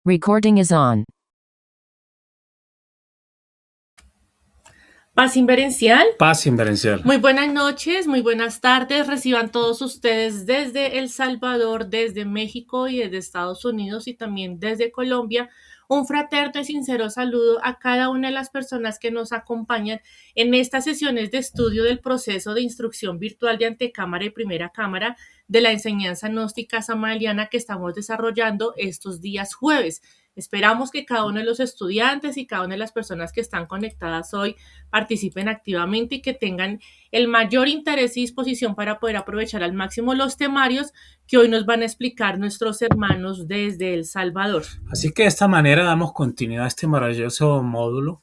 Recording is on. Paz inverencial. Paz inverencial. Muy buenas noches, muy buenas tardes. Reciban todos ustedes desde El Salvador, desde México y desde Estados Unidos y también desde Colombia. Un fraterno y sincero saludo a cada una de las personas que nos acompañan en estas sesiones de estudio del proceso de instrucción virtual de antecámara y primera cámara de la enseñanza gnóstica samariana que estamos desarrollando estos días jueves. Esperamos que cada uno de los estudiantes y cada una de las personas que están conectadas hoy participen activamente y que tengan el mayor interés y disposición para poder aprovechar al máximo los temarios que hoy nos van a explicar nuestros hermanos desde El Salvador. Así que de esta manera damos continuidad a este maravilloso módulo,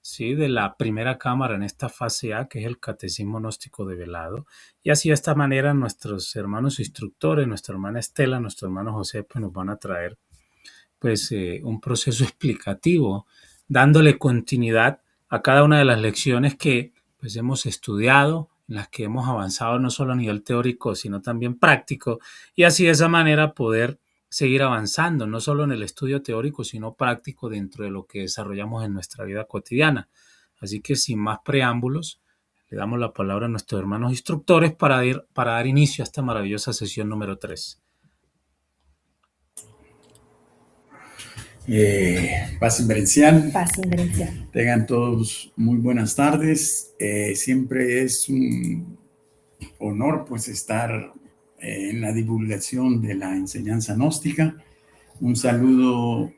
¿sí?, de la primera cámara en esta fase A, que es el Catecismo Gnóstico Develado. Y así de esta manera nuestros hermanos instructores, nuestra hermana Estela, nuestro hermano José, pues nos van a traer un proceso explicativo, dándole continuidad a cada una de las lecciones que pues hemos estudiado, en las que hemos avanzado no solo a nivel teórico, sino también práctico, y así de esa manera poder seguir avanzando, no solo en el estudio teórico, sino práctico dentro de lo que desarrollamos en nuestra vida cotidiana. Así que sin más preámbulos, le damos la palabra a nuestros hermanos instructores para dar inicio a esta maravillosa sesión número 3. Paz inverencial. Paz inverencial. Tengan todos muy buenas tardes. Siempre es un honor pues estar en la divulgación de la enseñanza gnóstica. Un saludo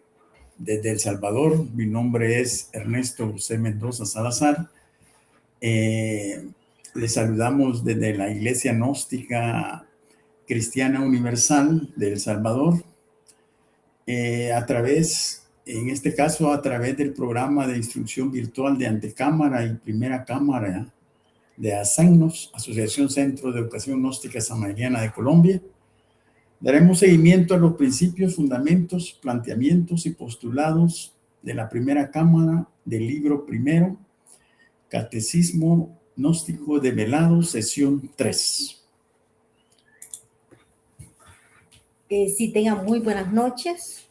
desde El Salvador. Mi nombre es Ernesto José Mendoza Salazar. Les saludamos desde la Iglesia Gnóstica Cristiana Universal de El Salvador. En este caso, a través del programa de instrucción virtual de antecámara y primera cámara de ASEGNOS, Asociación Centro de Educación Gnóstica Samariana de Colombia, daremos seguimiento a los principios, fundamentos, planteamientos y postulados de la primera cámara del libro primero, Catecismo Gnóstico Develado, sesión 3. Sí, tengan muy buenas noches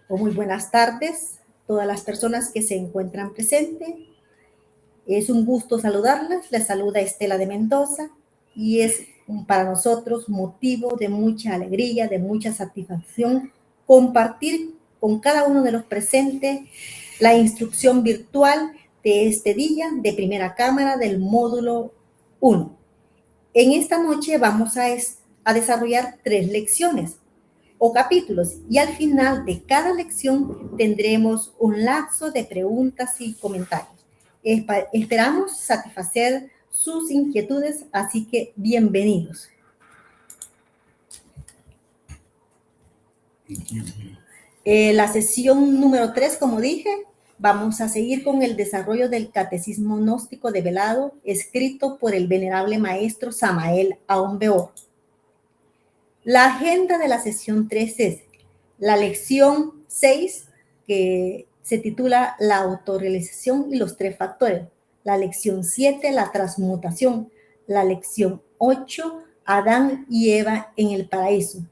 o muy buenas tardes, todas las personas que se encuentran presentes. Es un gusto saludarlas. Les saluda Estela de Mendoza y es para nosotros motivo de mucha alegría, de mucha satisfacción compartir con cada uno de los presentes la instrucción virtual de este día de primera cámara del módulo 1. En esta noche vamos a desarrollar 3 lecciones o capítulos y al final de cada lección tendremos un lapso de preguntas y comentarios. Esperamos satisfacer sus inquietudes, así que bienvenidos. La sesión número 3, como dije, vamos a seguir con el desarrollo del Catecismo Gnóstico Develado, escrito por el venerable maestro Samael Aun Weor. La agenda de la sesión 3 es la lección 6, que se titula La autorrealización y los 3 factores. La lección 7, la transmutación. La lección 8, Adán y Eva en el paraíso.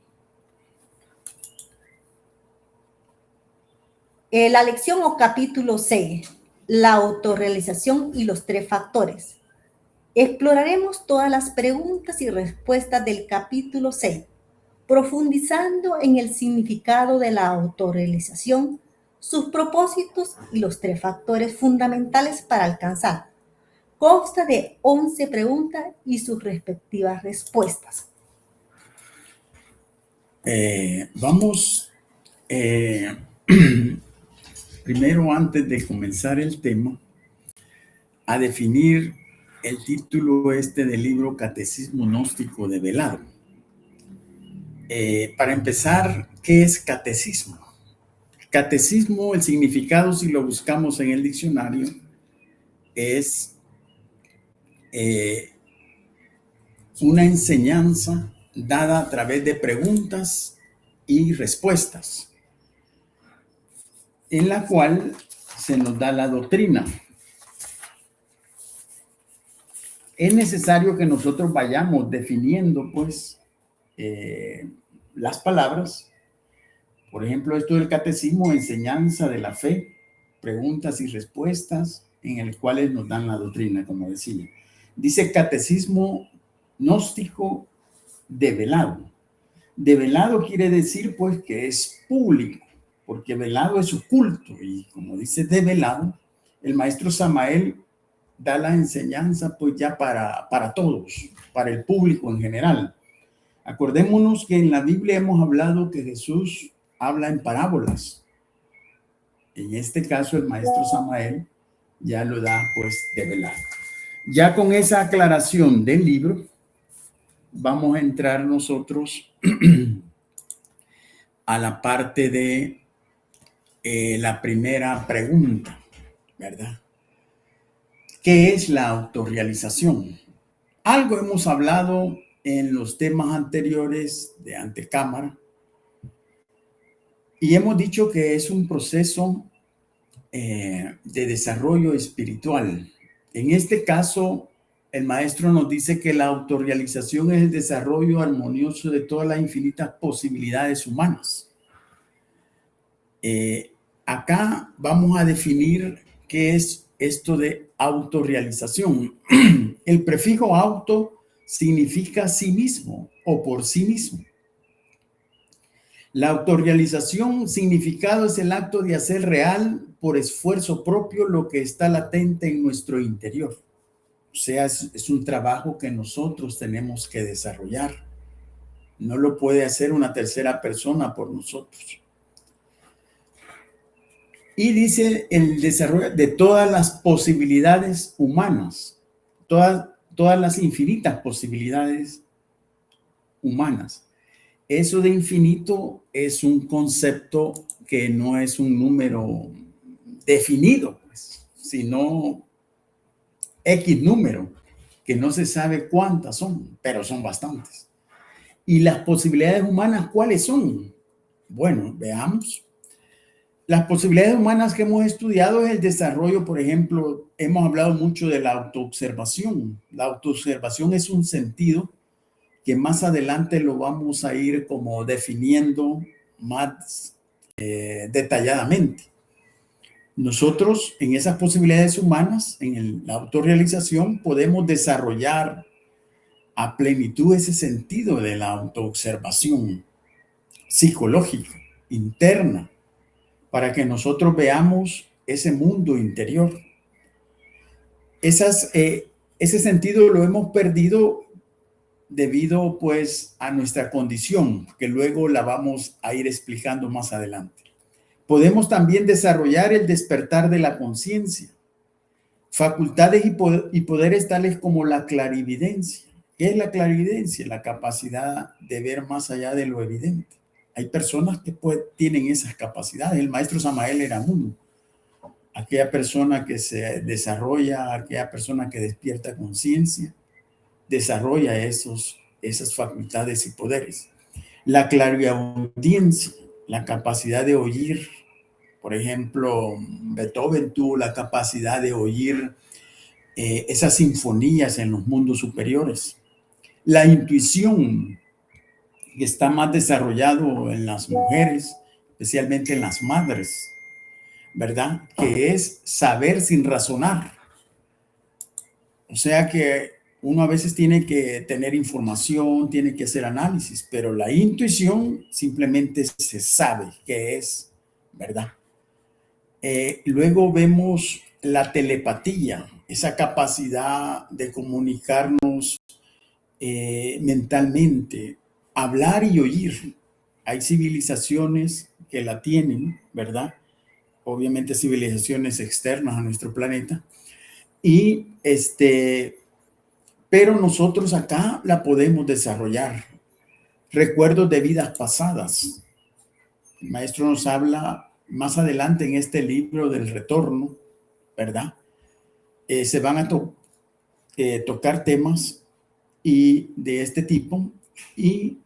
La lección o capítulo 6, la autorrealización y los 3 factores. Exploraremos todas las preguntas y respuestas del capítulo 6, profundizando en el significado de la autorrealización, sus propósitos y los 3 factores fundamentales para alcanzar. Consta de 11 preguntas y sus respectivas respuestas. Vamos primero, antes de comenzar el tema, a definir el título del libro Catecismo Gnóstico Develado. Para empezar, ¿qué es catecismo? Catecismo, el significado, si lo buscamos en el diccionario, es una enseñanza dada a través de preguntas y respuestas, en la cual se nos da la doctrina. Es necesario que nosotros vayamos definiendo, las palabras Por ejemplo, esto del catecismo, enseñanza de la fe, preguntas y respuestas, en el cual nos dan la doctrina, como decía. Dice catecismo gnóstico develado. Develado quiere decir pues que es público, porque velado es oculto, y como dice develado, el maestro Samael da la enseñanza pues ya para todos, para el público en general. Acordémonos que en la Biblia hemos hablado que Jesús habla en parábolas. En este caso el maestro Samael ya lo da pues develado. Ya con esa aclaración del libro, vamos a entrar nosotros a la parte de la primera pregunta, ¿verdad? ¿Qué es la autorrealización? Algo hemos hablado en los temas anteriores de antecámara y hemos dicho que es un proceso de desarrollo espiritual. En este caso, el maestro nos dice que la autorrealización es el desarrollo armonioso de todas las infinitas posibilidades humanas. Acá vamos a definir qué es esto de autorrealización. El prefijo auto significa sí mismo o por sí mismo. La autorrealización, significado, es el acto de hacer real por esfuerzo propio lo que está latente en nuestro interior. O sea, es un trabajo que nosotros tenemos que desarrollar. No lo puede hacer una tercera persona por nosotros. Y dice el desarrollo de todas las posibilidades humanas, todas las infinitas posibilidades humanas. Eso de infinito es un concepto que no es un número definido, pues, sino X número, que no se sabe cuántas son, pero son bastantes. ¿Y las posibilidades humanas cuáles son? Bueno, veamos. Las posibilidades humanas que hemos estudiado es el desarrollo, por ejemplo, hemos hablado mucho de la autoobservación. La autoobservación es un sentido que más adelante lo vamos a ir como definiendo más detalladamente. Nosotros en esas posibilidades humanas, en la autorrealización, podemos desarrollar a plenitud ese sentido de la autoobservación psicológica, interna, para que nosotros veamos ese mundo interior. Ese sentido lo hemos perdido debido pues a nuestra condición, que luego la vamos a ir explicando más adelante. Podemos también desarrollar el despertar de la conciencia, facultades y poderes tales como la clarividencia. ¿Qué es la clarividencia? La capacidad de ver más allá de lo evidente. Hay personas que tienen esas capacidades. El maestro Samael era uno. Aquella persona que se desarrolla, aquella persona que despierta conciencia, desarrolla esas facultades y poderes. La clariaudiencia, la capacidad de oír. Por ejemplo, Beethoven tuvo la capacidad de oír esas sinfonías en los mundos superiores. La intuición, que está más desarrollado en las mujeres, especialmente en las madres, ¿verdad? Que es saber sin razonar. O sea que uno a veces tiene que tener información, tiene que hacer análisis, pero la intuición simplemente se sabe qué es, ¿verdad? Luego vemos la telepatía, esa capacidad de comunicarnos mentalmente, hablar y oír. Hay civilizaciones que la tienen, ¿verdad? Obviamente civilizaciones externas a nuestro planeta. Y pero nosotros acá la podemos desarrollar. Recuerdos de vidas pasadas. El maestro nos habla más adelante en este libro del retorno, ¿verdad? Se van a tocar temas de este tipo, y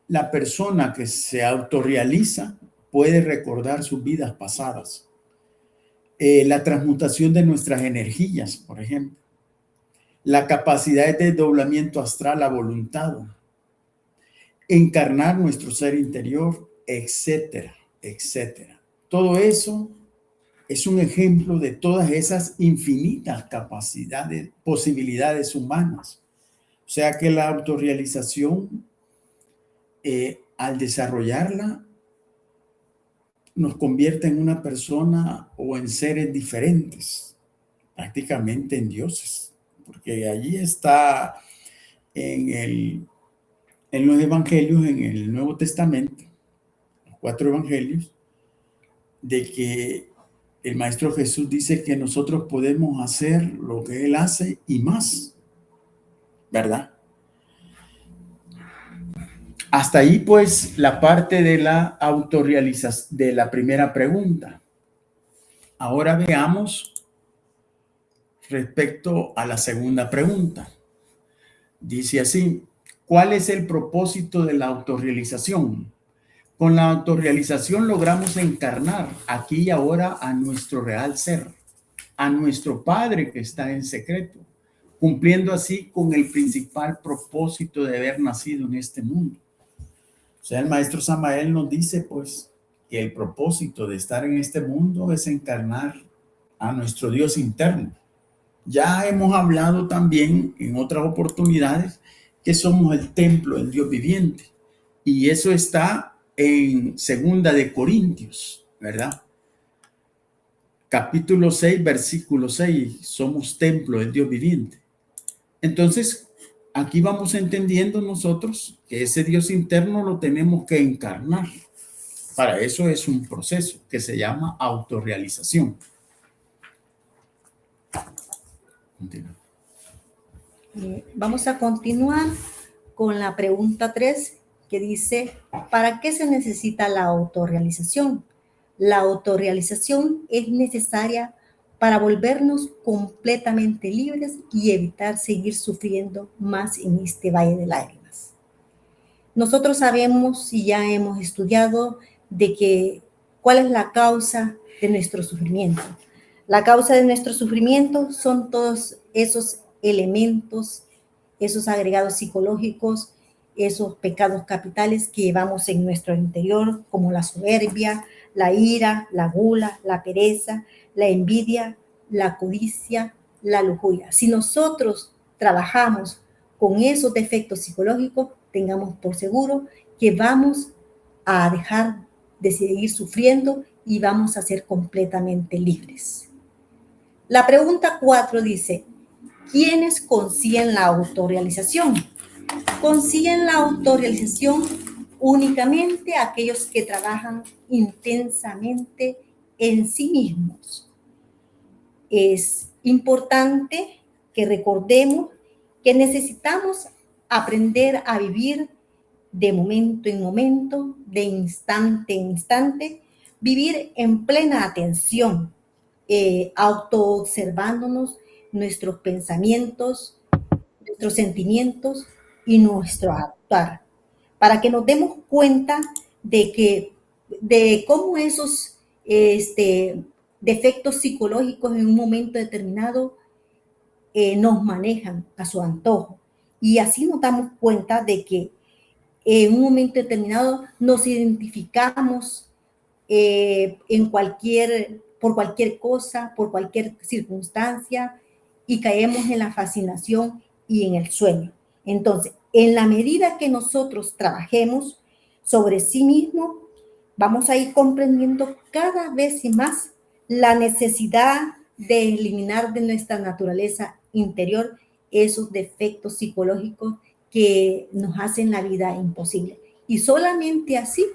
la persona que se autorrealiza puede recordar sus vidas pasadas. La transmutación de nuestras energías, por ejemplo. La capacidad de desdoblamiento astral a voluntad. Encarnar nuestro ser interior, etcétera. etcétera. Todo eso es un ejemplo de todas esas infinitas capacidades, posibilidades humanas. O sea que la autorrealización, al desarrollarla, nos convierte en una persona o en seres diferentes, prácticamente en dioses, porque allí está en los evangelios, en el Nuevo Testamento, los 4 evangelios, de que el Maestro Jesús dice que nosotros podemos hacer lo que Él hace y más, ¿verdad? Hasta ahí, pues, la parte de la autorrealización de la primera pregunta. Ahora veamos respecto a la segunda pregunta. Dice así: ¿cuál es el propósito de la autorrealización? Con la autorrealización logramos encarnar aquí y ahora a nuestro real ser, a nuestro Padre que está en secreto, cumpliendo así con el principal propósito de haber nacido en este mundo. O sea, el Maestro Samael nos dice, pues, que el propósito de estar en este mundo es encarnar a nuestro Dios interno. Ya hemos hablado también en otras oportunidades que somos el templo del Dios viviente. Y eso está en 2 Corintios, ¿verdad? Capítulo 6, versículo 6. Somos templo del Dios viviente. Entonces, aquí vamos entendiendo nosotros que ese Dios interno lo tenemos que encarnar. Para eso es un proceso que se llama autorrealización. Continúa. Vamos a continuar con la pregunta 3, que dice: ¿para qué se necesita la autorrealización? La autorrealización es necesaria para volvernos completamente libres y evitar seguir sufriendo más en este valle de lágrimas. Nosotros sabemos y ya hemos estudiado de que cuál es la causa de nuestro sufrimiento. La causa de nuestro sufrimiento son todos esos elementos, esos agregados psicológicos, esos pecados capitales que llevamos en nuestro interior, como la soberbia, la ira, la gula, la pereza, la envidia, la codicia, la lujuria. Si nosotros trabajamos con esos defectos psicológicos, tengamos por seguro que vamos a dejar de seguir sufriendo y vamos a ser completamente libres. La pregunta 4 dice: ¿quiénes consiguen la autorrealización? Consiguen la autorrealización únicamente aquellos que trabajan intensamente en sí mismos. Es importante que recordemos que necesitamos aprender a vivir de momento en momento, de instante en instante, vivir en plena atención, autoobservándonos nuestros pensamientos, nuestros sentimientos y nuestro actuar, para que nos demos cuenta de cómo esos defectos psicológicos en un momento determinado nos manejan a su antojo. Y así nos damos cuenta de que en un momento determinado nos identificamos por cualquier cosa, por cualquier circunstancia, y caemos en la fascinación y en el sueño. Entonces, en la medida que nosotros trabajemos sobre sí mismo, vamos a ir comprendiendo cada vez más la necesidad de eliminar de nuestra naturaleza interior esos defectos psicológicos que nos hacen la vida imposible. Y solamente así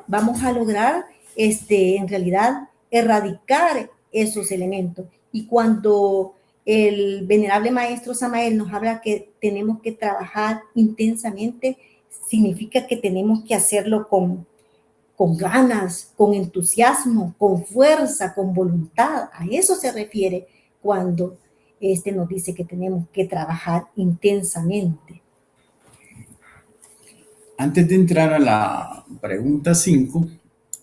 vamos a lograr, en realidad, erradicar esos elementos. Y cuando el venerable maestro Samael nos habla que tenemos que trabajar intensamente, significa que tenemos que hacerlo con ganas, con entusiasmo, con fuerza, con voluntad. A eso se refiere cuando nos dice que tenemos que trabajar intensamente. Antes de entrar a la pregunta 5,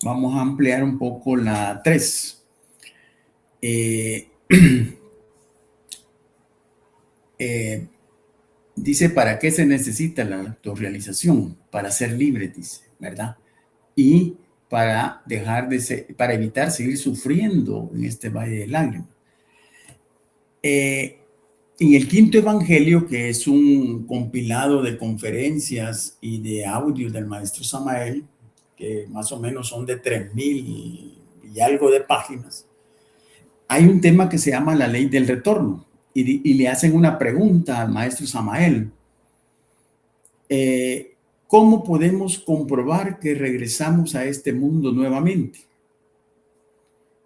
vamos a ampliar un poco la 3. Dice, ¿para qué se necesita la autorrealización? Para ser libre, dice, ¿verdad? Y para para evitar seguir sufriendo en este valle de lágrimas. En el quinto evangelio, que es un compilado de conferencias y de audios del maestro Samael, que más o menos son de 3000 y algo de páginas, hay un tema que se llama la ley del retorno, y le hacen una pregunta al maestro Samael. ¿Cómo podemos comprobar que regresamos a este mundo nuevamente?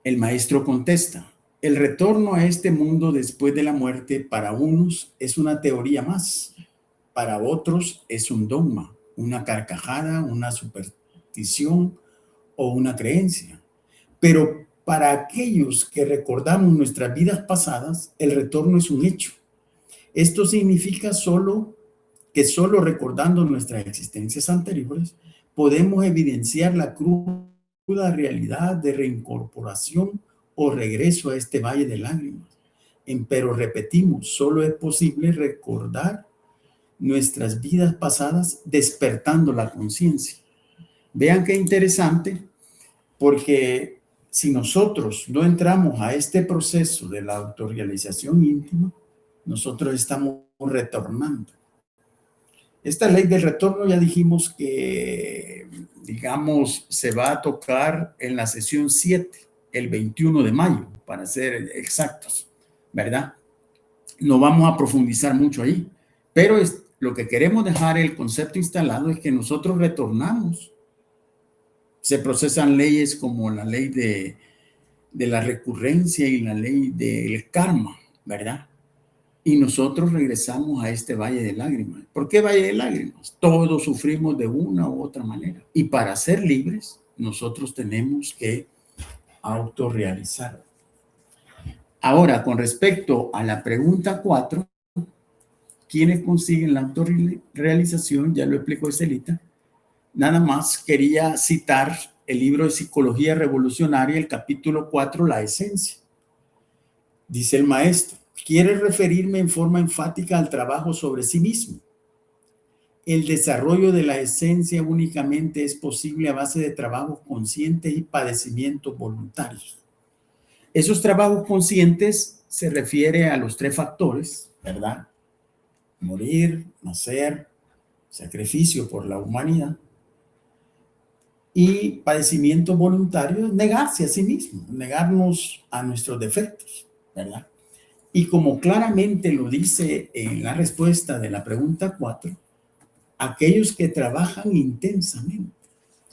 El maestro contesta: el retorno a este mundo después de la muerte para unos es una teoría más, para otros es un dogma, una carcajada, una superstición o una creencia. Pero para aquellos que recordamos nuestras vidas pasadas, el retorno es un hecho. Esto significa que solo recordando nuestras existencias anteriores podemos evidenciar la cruda realidad de reincorporación o regreso a este valle de lágrimas. Pero repetimos, solo es posible recordar nuestras vidas pasadas despertando la conciencia. Vean qué interesante, porque si nosotros no entramos a este proceso de la autorrealización íntima, nosotros estamos retornando. Esta ley del retorno ya dijimos que, digamos, se va a tocar en la sesión 7, el 21 de mayo, para ser exactos, ¿verdad? No vamos a profundizar mucho ahí, pero lo que queremos dejar el concepto instalado es que nosotros retornamos. Se procesan leyes como la ley de la recurrencia y la ley del karma, ¿verdad? Y nosotros regresamos a este valle de lágrimas. ¿Por qué valle de lágrimas? Todos sufrimos de una u otra manera. Y para ser libres, nosotros tenemos que autorrealizar. Ahora, con respecto a la pregunta 4, ¿quiénes consiguen la autorrealización? Ya lo explicó Estelita. Nada más quería citar el libro de Psicología Revolucionaria, el capítulo 4, La Esencia. Dice el maestro: quiere referirme en forma enfática al trabajo sobre sí mismo. El desarrollo de la esencia únicamente es posible a base de trabajos conscientes y padecimientos voluntarios. Esos trabajos conscientes se refiere a los 3 factores, ¿verdad? Morir, nacer, sacrificio por la humanidad. Y padecimientos voluntarios, negarse a sí mismo, negarnos a nuestros defectos, ¿verdad? Y como claramente lo dice en la respuesta de la pregunta 4, aquellos que trabajan intensamente.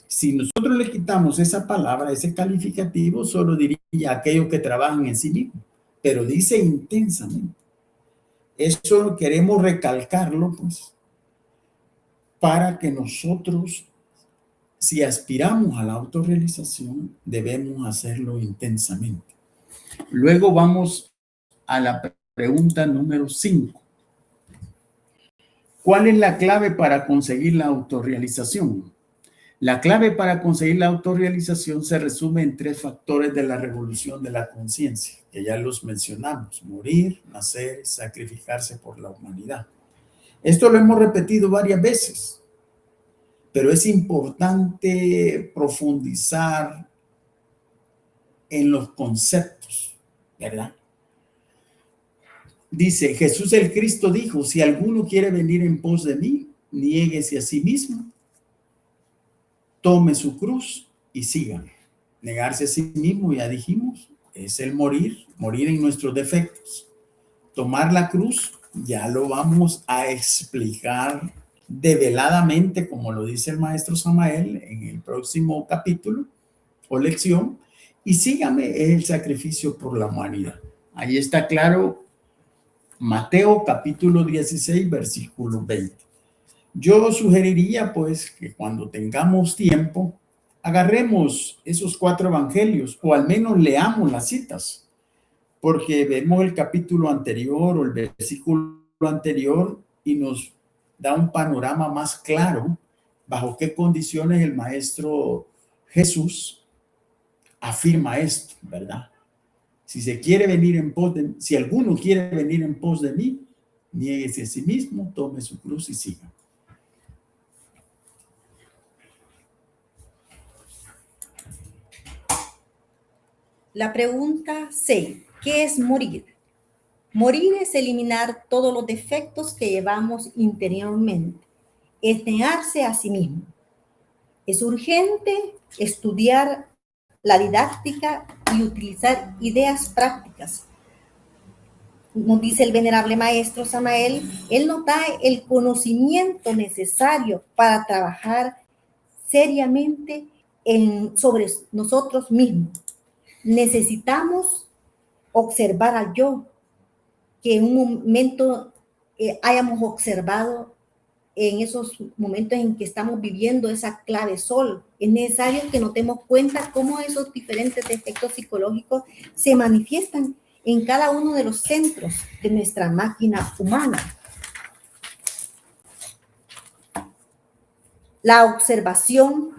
Si nosotros le quitamos esa palabra, ese calificativo, solo diría aquellos que trabajan en sí mismos, pero dice intensamente. Eso queremos recalcarlo, pues, para que nosotros, si aspiramos a la autorrealización, debemos hacerlo intensamente. Luego vamos a la pregunta número 5. ¿Cuál es la clave para conseguir la autorrealización? La clave para conseguir la autorrealización se resume en 3 factores de la revolución de la conciencia, que ya los mencionamos: morir, nacer, sacrificarse por la humanidad. Esto lo hemos repetido varias veces, pero es importante profundizar en los conceptos, ¿verdad? Dice, Jesús el Cristo dijo: si alguno quiere venir en pos de mí, niéguese a sí mismo, tome su cruz y sígame. Negarse a sí mismo, ya dijimos, es el morir en nuestros defectos. Tomar la cruz, ya lo vamos a explicar develadamente, como lo dice el maestro Samael en el próximo capítulo o lección. Y sígame, es el sacrificio por la humanidad. Ahí está claro, Mateo capítulo 16, versículo 20. Yo sugeriría, pues, que cuando tengamos tiempo, agarremos esos 4 evangelios, o al menos leamos las citas, porque vemos el capítulo anterior o el versículo anterior y nos da un panorama más claro bajo qué condiciones el maestro Jesús afirma esto, ¿verdad? Si alguno quiere venir en pos de mí, niéguese a sí mismo, tome su cruz y siga. La pregunta 6. ¿Qué es morir? Morir es eliminar todos los defectos que llevamos interiormente. Es negarse a sí mismo. Es urgente estudiar la didáctica y utilizar ideas prácticas. Nos dice el venerable maestro Samael, él nos da el conocimiento necesario para trabajar seriamente sobre nosotros mismos. Necesitamos observar al yo, que en un momento hayamos observado en esos momentos en que estamos viviendo esa clave sol. Es necesario que nos demos cuenta cómo esos diferentes defectos psicológicos se manifiestan en cada uno de los centros de nuestra máquina humana. La observación,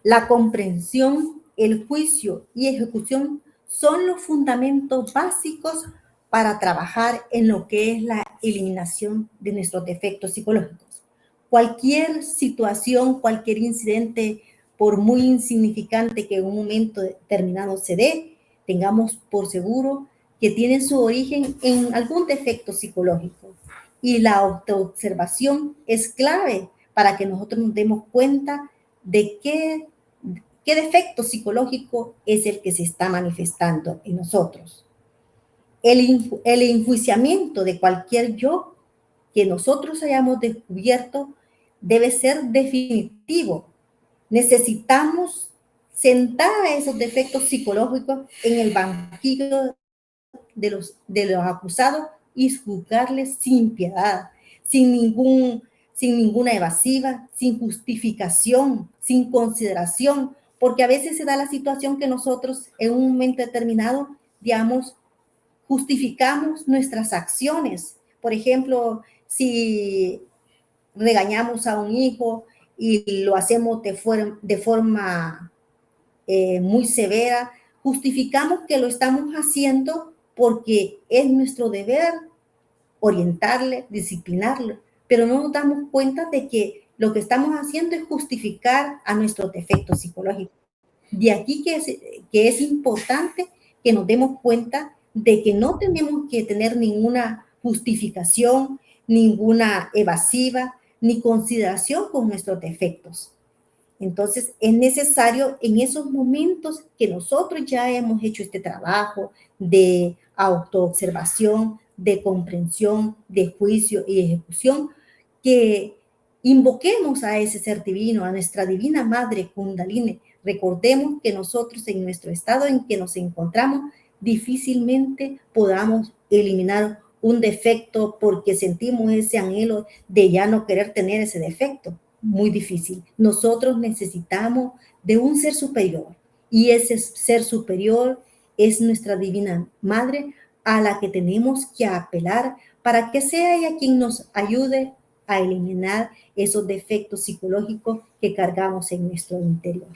la comprensión, el juicio y ejecución son los fundamentos básicos para trabajar en lo que es la eliminación de nuestros defectos psicológicos. Cualquier situación, cualquier incidente, por muy insignificante que en un momento determinado se dé, tengamos por seguro que tiene su origen en algún defecto psicológico. Y la autoobservación es clave para que nosotros nos demos cuenta de qué defecto psicológico es el que se está manifestando en nosotros. El enjuiciamiento de cualquier yo que nosotros hayamos descubierto debe ser definitivo. Necesitamos sentar a esos defectos psicológicos en el banquillo de los acusados y juzgarles sin piedad, sin ninguna evasiva, sin justificación, sin consideración, porque a veces se da la situación que nosotros en un momento determinado, digamos, justificamos nuestras acciones. Por ejemplo, si regañamos a un hijo y lo hacemos de forma muy severa, justificamos que lo estamos haciendo porque es nuestro deber orientarle, disciplinarlo, pero no nos damos cuenta de que lo que estamos haciendo es justificar a nuestros defectos psicológicos. De aquí que es importante que nos demos cuenta de que no tenemos que tener ninguna justificación, ninguna evasiva, ni consideración con nuestros defectos. Entonces, es necesario en esos momentos que nosotros ya hemos hecho este trabajo de autoobservación, de comprensión, de juicio y ejecución, que invoquemos a ese ser divino, a nuestra divina madre Kundalini. Recordemos que nosotros en nuestro estado en que nos encontramos difícilmente podamos eliminar un defecto porque sentimos ese anhelo de ya no querer tener ese defecto. Muy difícil. Nosotros necesitamos de un ser superior y ese ser superior es nuestra divina madre a la que tenemos que apelar para que sea ella quien nos ayude a eliminar esos defectos psicológicos que cargamos en nuestro interior.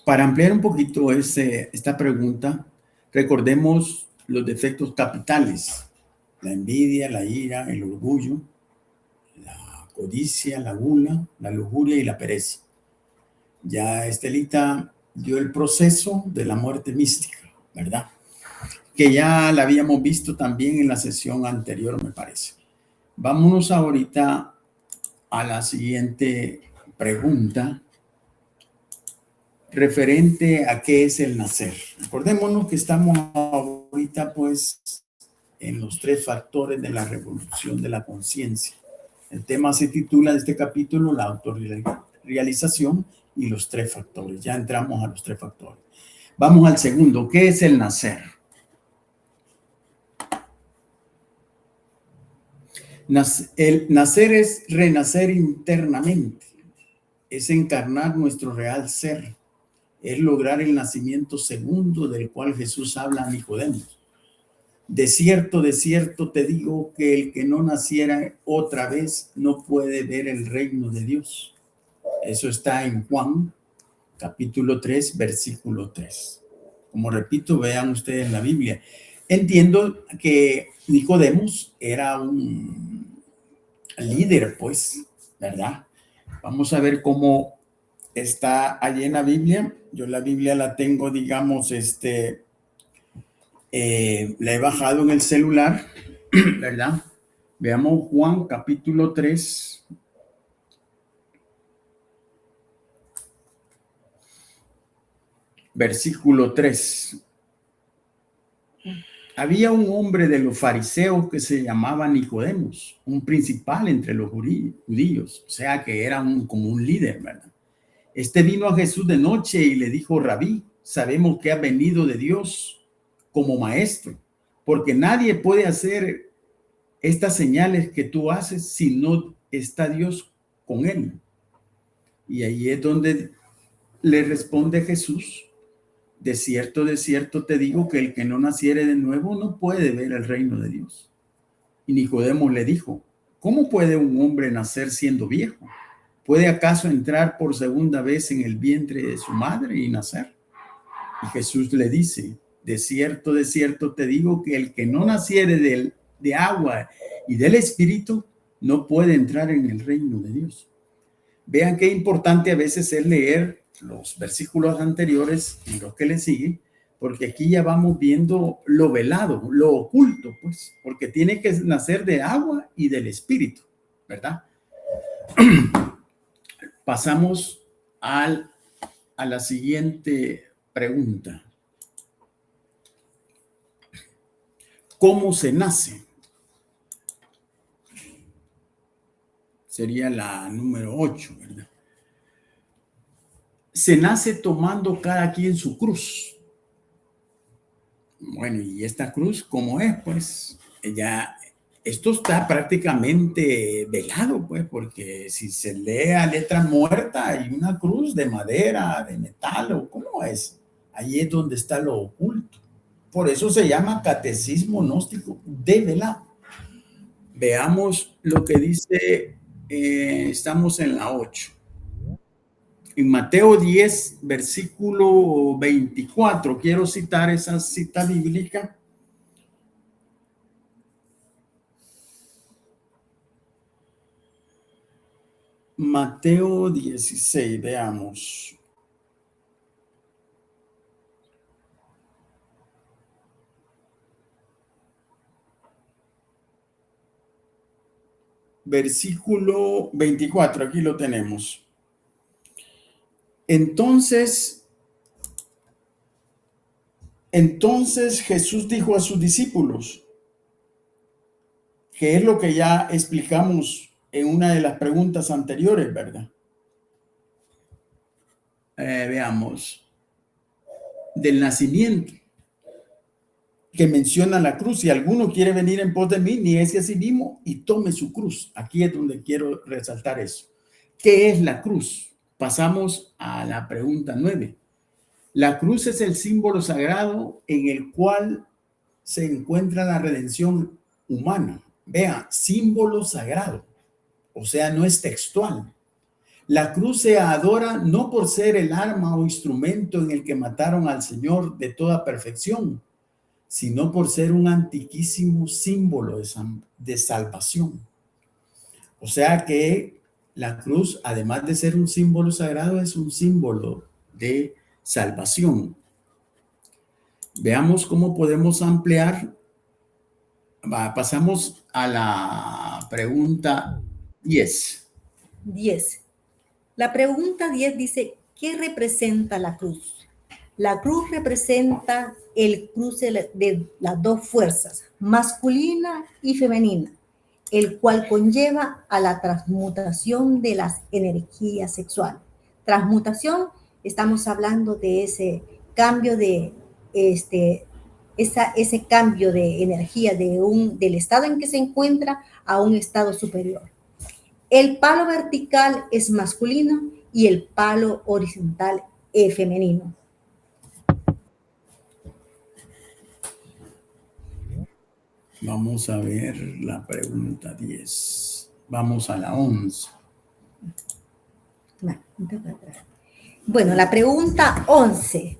Para ampliar un poquito esta pregunta, recordemos los defectos capitales: la envidia, la ira, el orgullo, la codicia, la gula, la lujuria y la pereza. Ya Estelita dio el proceso de la muerte mística, ¿verdad? Que ya la habíamos visto también en la sesión anterior, me parece. Vámonos ahorita a la siguiente pregunta, referente a qué es el nacer. Recordémonos que estamos ahorita, pues, en los 3 factores de la revolución de la conciencia. El tema se titula de este capítulo la autorrealización y los 3 factores. Ya entramos a los 3 factores. Vamos al segundo. ¿Qué es el nacer? El nacer es renacer internamente, es encarnar nuestro real ser, es lograr el nacimiento segundo del cual Jesús habla a Nicodemo. De cierto te digo que el que no naciera otra vez no puede ver el reino de Dios. Eso está en Juan, capítulo 3, versículo 3. Como repito, vean ustedes la Biblia. Entiendo que Nicodemos era un líder, pues, ¿verdad? Vamos a ver cómo está allí en la Biblia. Yo la Biblia la tengo, digamos, la he bajado en el celular, ¿verdad? Veamos Juan capítulo 3. Versículo 3. Había un hombre de los fariseos que se llamaba Nicodemos, un principal entre los judíos, o sea que era como un líder, ¿verdad? Este vino a Jesús de noche y le dijo: Rabí, sabemos que ha venido de Dios como maestro, porque nadie puede hacer estas señales que tú haces si no está Dios con él. Y ahí es donde le responde Jesús: de cierto te digo que el que no naciere de nuevo no puede ver el reino de Dios. Y Nicodemo le dijo: ¿cómo puede un hombre nacer siendo viejo? ¿Puede acaso entrar por segunda vez en el vientre de su madre y nacer? Y Jesús le dice: de cierto te digo que el que no naciere de agua y del Espíritu no puede entrar en el reino de Dios. Vean qué importante a veces es leer los versículos anteriores y los que le siguen, porque aquí ya vamos viendo lo velado, lo oculto, pues, porque tiene que nacer de agua y del Espíritu, ¿verdad? Pasamos a la siguiente pregunta. ¿Cómo se nace? Sería la número 8, ¿verdad? Se nace tomando cada quien su cruz. Bueno, y esta cruz, ¿cómo es? Pues ya, esto está prácticamente velado, pues, porque si se lee a letra muerta, hay una cruz de madera, de metal, o ¿cómo es? Ahí es donde está lo oculto. Por eso se llama catecismo gnóstico develado. Veamos lo que dice, estamos en la 8. En Mateo 10, versículo 24, quiero citar esa cita bíblica. Mateo 16, veamos. Versículo 24, aquí lo tenemos. Entonces Jesús dijo a sus discípulos, que es lo que ya explicamos en una de las preguntas anteriores, ¿verdad? Veamos, del nacimiento, que menciona la cruz. Si alguno quiere venir en pos de mí, niéguese a sí mismo y tome su cruz. Aquí es donde quiero resaltar eso. ¿Qué es la cruz? Pasamos a la pregunta 9. La cruz es el símbolo sagrado en el cual se encuentra la redención humana. Vea, símbolo sagrado, o sea, no es textual. La cruz se adora no por ser el arma o instrumento en el que mataron al Señor de toda perfección, sino por ser un antiquísimo símbolo de salvación. O sea que la cruz, además de ser un símbolo sagrado, es un símbolo de salvación. Veamos cómo podemos ampliar. Pasamos a la pregunta 10. 10. La pregunta 10 dice, ¿qué representa la cruz? La cruz representa el cruce de las dos fuerzas, masculina y femenina, el cual conlleva a la transmutación de las energías sexuales. Transmutación, estamos hablando de ese cambio de ese cambio de energía del estado en que se encuentra a un estado superior. El palo vertical es masculino y el palo horizontal es femenino. Vamos a ver la pregunta 10. Vamos a la 11. Bueno, la pregunta 11.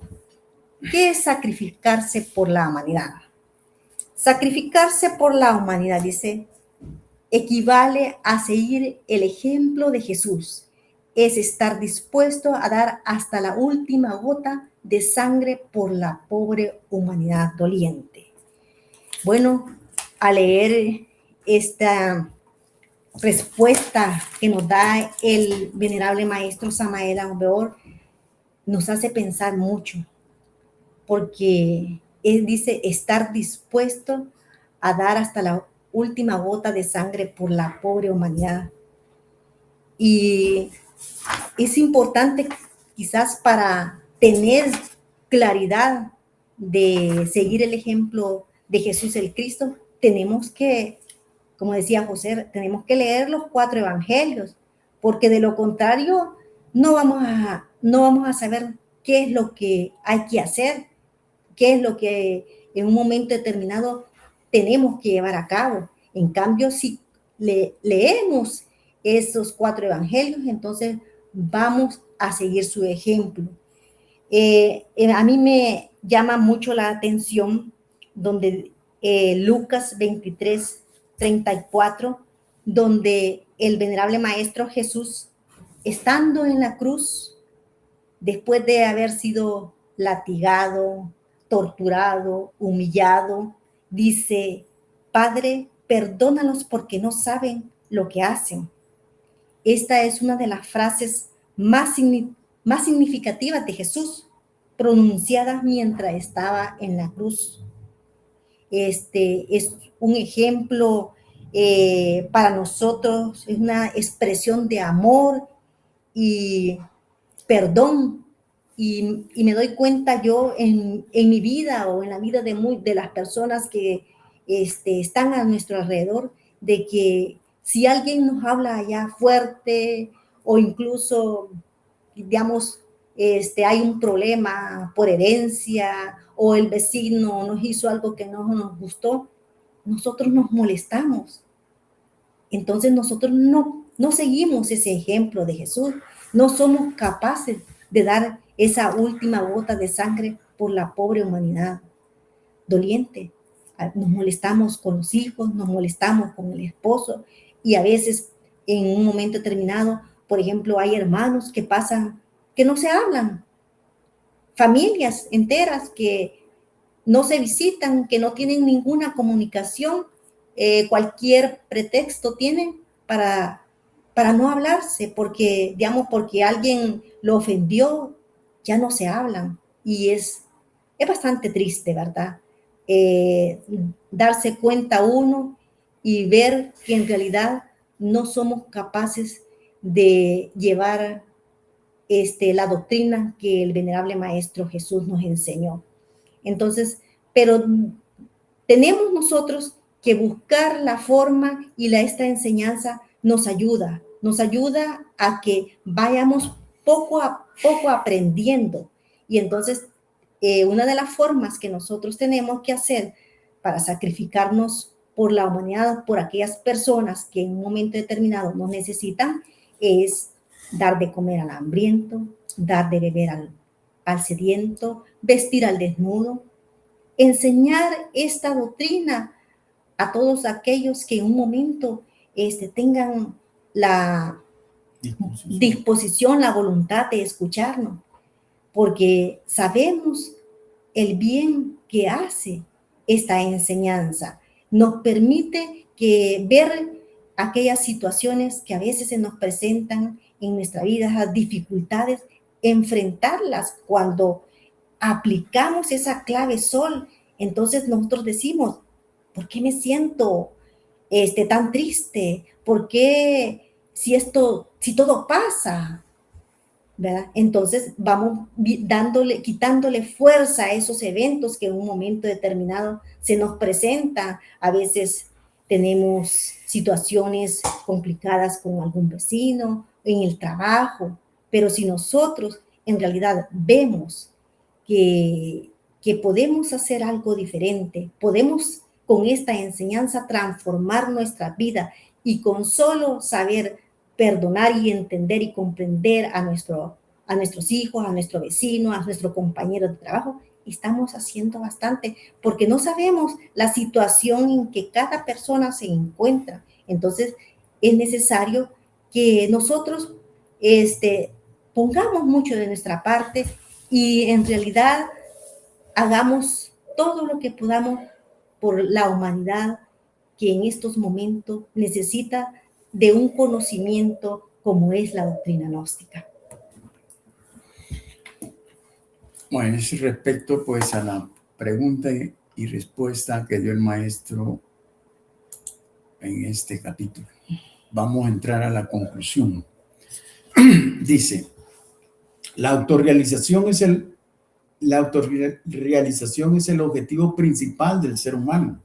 ¿Qué es sacrificarse por la humanidad? Sacrificarse por la humanidad, dice, equivale a seguir el ejemplo de Jesús, es estar dispuesto a dar hasta la última gota de sangre por la pobre humanidad doliente. Bueno, al leer esta respuesta que nos da el venerable maestro Samael Aun Weor, nos hace pensar mucho, porque él dice estar dispuesto a dar hasta la última gota de sangre por la pobre humanidad. Y es importante quizás para tener claridad de seguir el ejemplo de Jesús el Cristo, tenemos que, como decía José, tenemos que leer los 4 evangelios, porque de lo contrario no vamos a saber qué es lo que hay que hacer, qué es lo que en un momento determinado tenemos que llevar a cabo. En cambio, si leemos esos 4 evangelios, entonces vamos a seguir su ejemplo. A mí me llama mucho la atención donde Lucas 23:34, donde el venerable Maestro Jesús, estando en la cruz, después de haber sido latigado, torturado, humillado, dice: Padre, perdónalos porque no saben lo que hacen. Esta es una de las frases más significativas de Jesús, pronunciadas mientras estaba en la cruz. Este es un ejemplo para nosotros, es una expresión de amor y perdón. Y me doy cuenta yo en mi vida o en la vida de las personas que están a nuestro alrededor, de que si alguien nos habla allá fuerte o incluso, digamos, hay un problema por herencia o el vecino nos hizo algo que no nos gustó, nosotros nos molestamos. Entonces nosotros no seguimos ese ejemplo de Jesús, no somos capaces de dar esa última gota de sangre por la pobre humanidad doliente. Nos molestamos con los hijos, nos molestamos con el esposo y a veces en un momento determinado, por ejemplo, hay hermanos que pasan, que no se hablan, familias enteras que no se visitan, que no tienen ninguna comunicación, cualquier pretexto tienen para no hablarse, porque, digamos, porque alguien lo ofendió, ya no se hablan. Y es bastante triste, ¿verdad? Darse cuenta uno y ver que en realidad no somos capaces de llevar la doctrina que el venerable Maestro Jesús nos enseñó. Entonces, pero tenemos nosotros que buscar la forma y esta enseñanza nos ayuda a que vayamos poco a poco aprendiendo. Y entonces, una de las formas que nosotros tenemos que hacer para sacrificarnos por la humanidad, por aquellas personas que en un momento determinado nos necesitan, es dar de comer al hambriento, dar de beber al sediento, vestir al desnudo, enseñar esta doctrina a todos aquellos que en un momento tengan la disposición, la voluntad de escucharnos, porque sabemos el bien que hace esta enseñanza. Nos permite ver aquellas situaciones que a veces se nos presentan en nuestra vida, las dificultades, enfrentarlas cuando aplicamos esa clave sol. Entonces nosotros decimos: ¿por qué me siento tan triste? ¿Por qué si todo pasa? ¿Verdad? Entonces vamos quitándole fuerza a esos eventos que en un momento determinado se nos presentan. A veces tenemos situaciones complicadas con algún vecino, en el trabajo, pero si nosotros en realidad vemos que podemos hacer algo diferente, podemos con esta enseñanza transformar nuestra vida, y con solo saber perdonar y entender y comprender a nuestros hijos, a nuestro vecino, a nuestro compañero de trabajo, estamos haciendo bastante, porque no sabemos la situación en que cada persona se encuentra. Entonces es necesario que nosotros pongamos mucho de nuestra parte y en realidad hagamos todo lo que podamos por la humanidad que en estos momentos necesita de un conocimiento como es la doctrina gnóstica. Bueno, es respecto pues a la pregunta y respuesta que dio el maestro en este capítulo. Vamos a entrar a la conclusión. Dice, la autorrealización es el objetivo principal del ser humano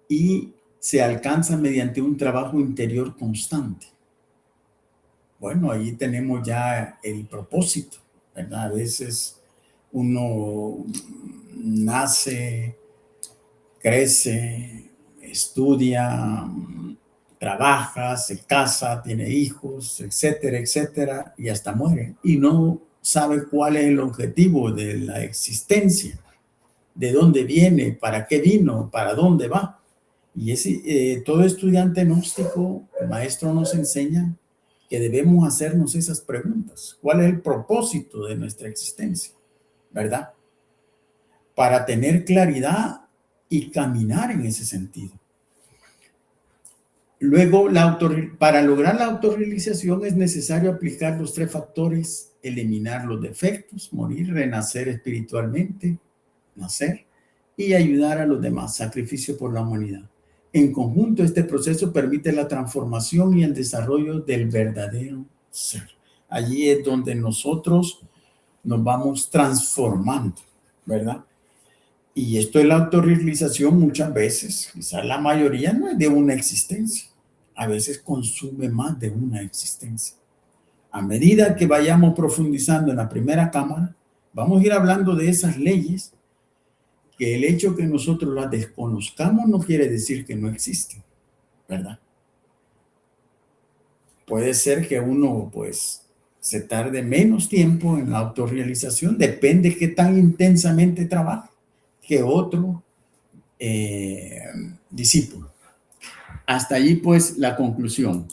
y se alcanza mediante un trabajo interior constante. Bueno, ahí tenemos ya el propósito, ¿verdad? A veces uno nace, crece, estudia, trabaja, se casa, tiene hijos, etcétera, etcétera, y hasta muere. Y no sabe cuál es el objetivo de la existencia, de dónde viene, para qué vino, para dónde va. Y todo estudiante gnóstico, el maestro nos enseña que debemos hacernos esas preguntas. ¿Cuál es el propósito de nuestra existencia? ¿Verdad? Para tener claridad y caminar en ese sentido. Luego, para lograr la autorrealización es necesario aplicar los 3 factores: eliminar los defectos, morir, renacer espiritualmente, nacer, y ayudar a los demás, sacrificio por la humanidad. En conjunto, este proceso permite la transformación y el desarrollo del verdadero ser. Allí es donde nosotros nos vamos transformando, ¿verdad? Y esto de la autorrealización muchas veces, quizás la mayoría, no es de una existencia. A veces consume más de una existencia. A medida que vayamos profundizando en la primera cámara, vamos a ir hablando de esas leyes, que el hecho que nosotros las desconozcamos no quiere decir que no existen, ¿verdad? Puede ser que uno, pues, se tarde menos tiempo en la autorrealización, depende de qué tan intensamente trabaje, que otro discípulo. Hasta allí, pues, la conclusión.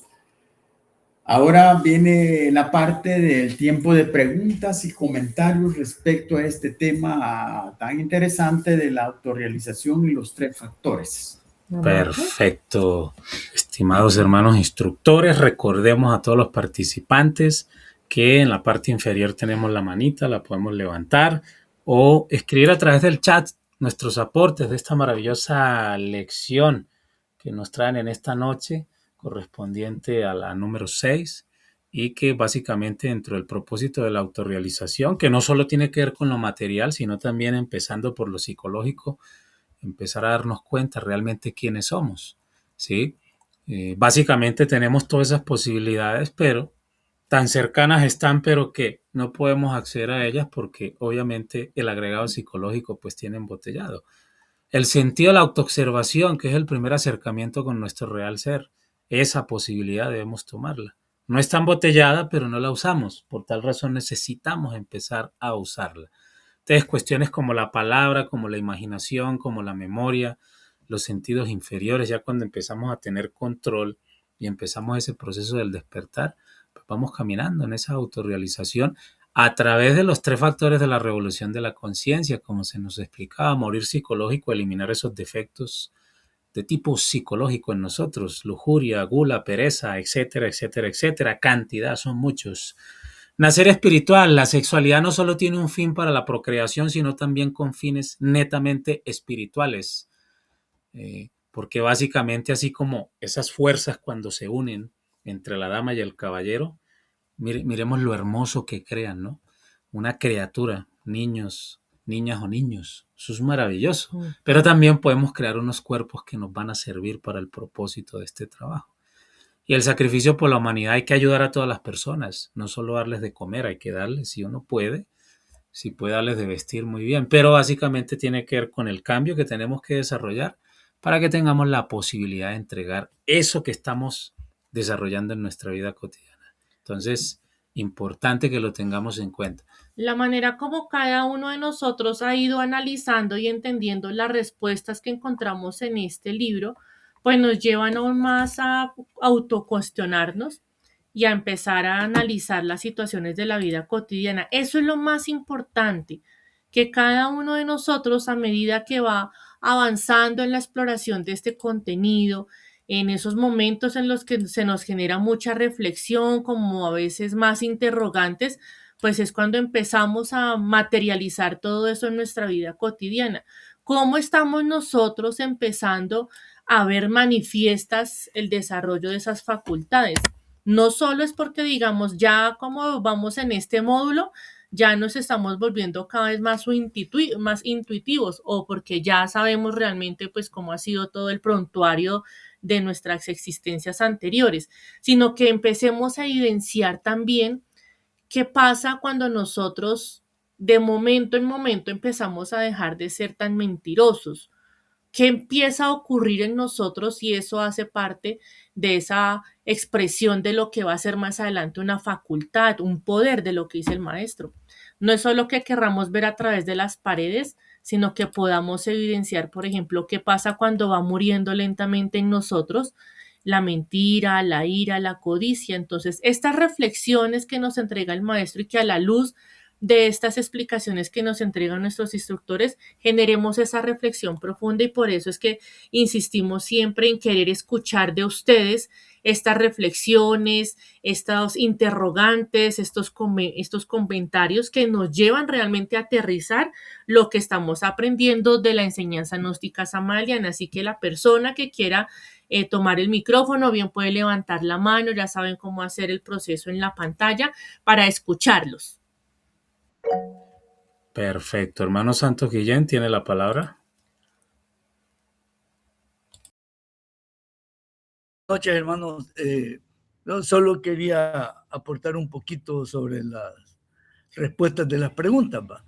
Ahora viene la parte del tiempo de preguntas y comentarios respecto a este tema tan interesante de la autorrealización y los 3 factores. Perfecto. Estimados hermanos instructores, recordemos a todos los participantes que en la parte inferior tenemos la manita, la podemos levantar o escribir a través del chat nuestros aportes de esta maravillosa lección que nos traen en esta noche, correspondiente a la número 6, y que básicamente dentro del propósito de la autorrealización, que no solo tiene que ver con lo material, sino también empezando por lo psicológico, empezar a darnos cuenta realmente quiénes somos, ¿sí? Básicamente tenemos todas esas posibilidades, pero tan cercanas están, pero que no podemos acceder a ellas porque obviamente el agregado psicológico pues tiene embotellado. El sentido de la autoobservación, que es el primer acercamiento con nuestro real ser, esa posibilidad debemos tomarla. No está embotellada, pero no la usamos. Por tal razón necesitamos empezar a usarla. Entonces, cuestiones como la palabra, como la imaginación, como la memoria, los sentidos inferiores, ya cuando empezamos a tener control y empezamos ese proceso del despertar, pues vamos caminando en esa autorrealización a través de los 3 factores de la revolución de la conciencia, como se nos explicaba: morir psicológico, eliminar esos defectos de tipo psicológico en nosotros, lujuria, gula, pereza, etcétera, etcétera, etcétera, cantidad, son muchos. Nacer espiritual, la sexualidad no solo tiene un fin para la procreación, sino también con fines netamente espirituales, porque básicamente así como esas fuerzas cuando se unen entre la dama y el caballero, miremos lo hermoso que crean, ¿no? Una criatura, niños, niñas o niños, eso es maravilloso, pero también podemos crear unos cuerpos que nos van a servir para el propósito de este trabajo. Y el sacrificio por la humanidad, hay que ayudar a todas las personas, no solo darles de comer, hay que darles, si uno puede, si puede darles de vestir, muy bien, pero básicamente tiene que ver con el cambio que tenemos que desarrollar para que tengamos la posibilidad de entregar eso que estamos desarrollando en nuestra vida cotidiana. Entonces, importante que lo tengamos en cuenta. La manera como cada uno de nosotros ha ido analizando y entendiendo las respuestas que encontramos en este libro, pues nos llevan aún más a autocuestionarnos y a empezar a analizar las situaciones de la vida cotidiana. Eso es lo más importante, que cada uno de nosotros, a medida que va avanzando en la exploración de este contenido, en esos momentos en los que se nos genera mucha reflexión, como a veces más interrogantes, pues es cuando empezamos a materializar todo eso en nuestra vida cotidiana. ¿Cómo estamos nosotros empezando a ver manifiestas el desarrollo de esas facultades? No solo es porque digamos, ya como vamos en este módulo, ya nos estamos volviendo cada vez más, más intuitivos, o porque ya sabemos realmente pues cómo ha sido todo el prontuario de nuestras existencias anteriores, sino que empecemos a evidenciar también qué pasa cuando nosotros de momento en momento empezamos a dejar de ser tan mentirosos. ¿Qué empieza a ocurrir en nosotros y eso hace parte de esa expresión de lo que va a ser más adelante una facultad, un poder de lo que dice el maestro? No es solo que querramos ver a través de las paredes, sino que podamos evidenciar, por ejemplo, qué pasa cuando va muriendo lentamente en nosotros la mentira, la ira, la codicia. Entonces, estas reflexiones que nos entrega el maestro y que a la luz de estas explicaciones que nos entregan nuestros instructores, generemos esa reflexión profunda, y por eso es que insistimos siempre en querer escuchar de ustedes estas reflexiones, estos interrogantes, estos comentarios que nos llevan realmente a aterrizar lo que estamos aprendiendo de la enseñanza gnóstica samaliana. Así que la persona que quiera tomar el micrófono, bien puede levantar la mano, ya saben cómo hacer el proceso en la pantalla para escucharlos. Perfecto. Hermano Santos Guillén tiene la palabra. Buenas noches, hermanos. Yo solo quería aportar un poquito sobre las respuestas de las preguntas. ¿Va?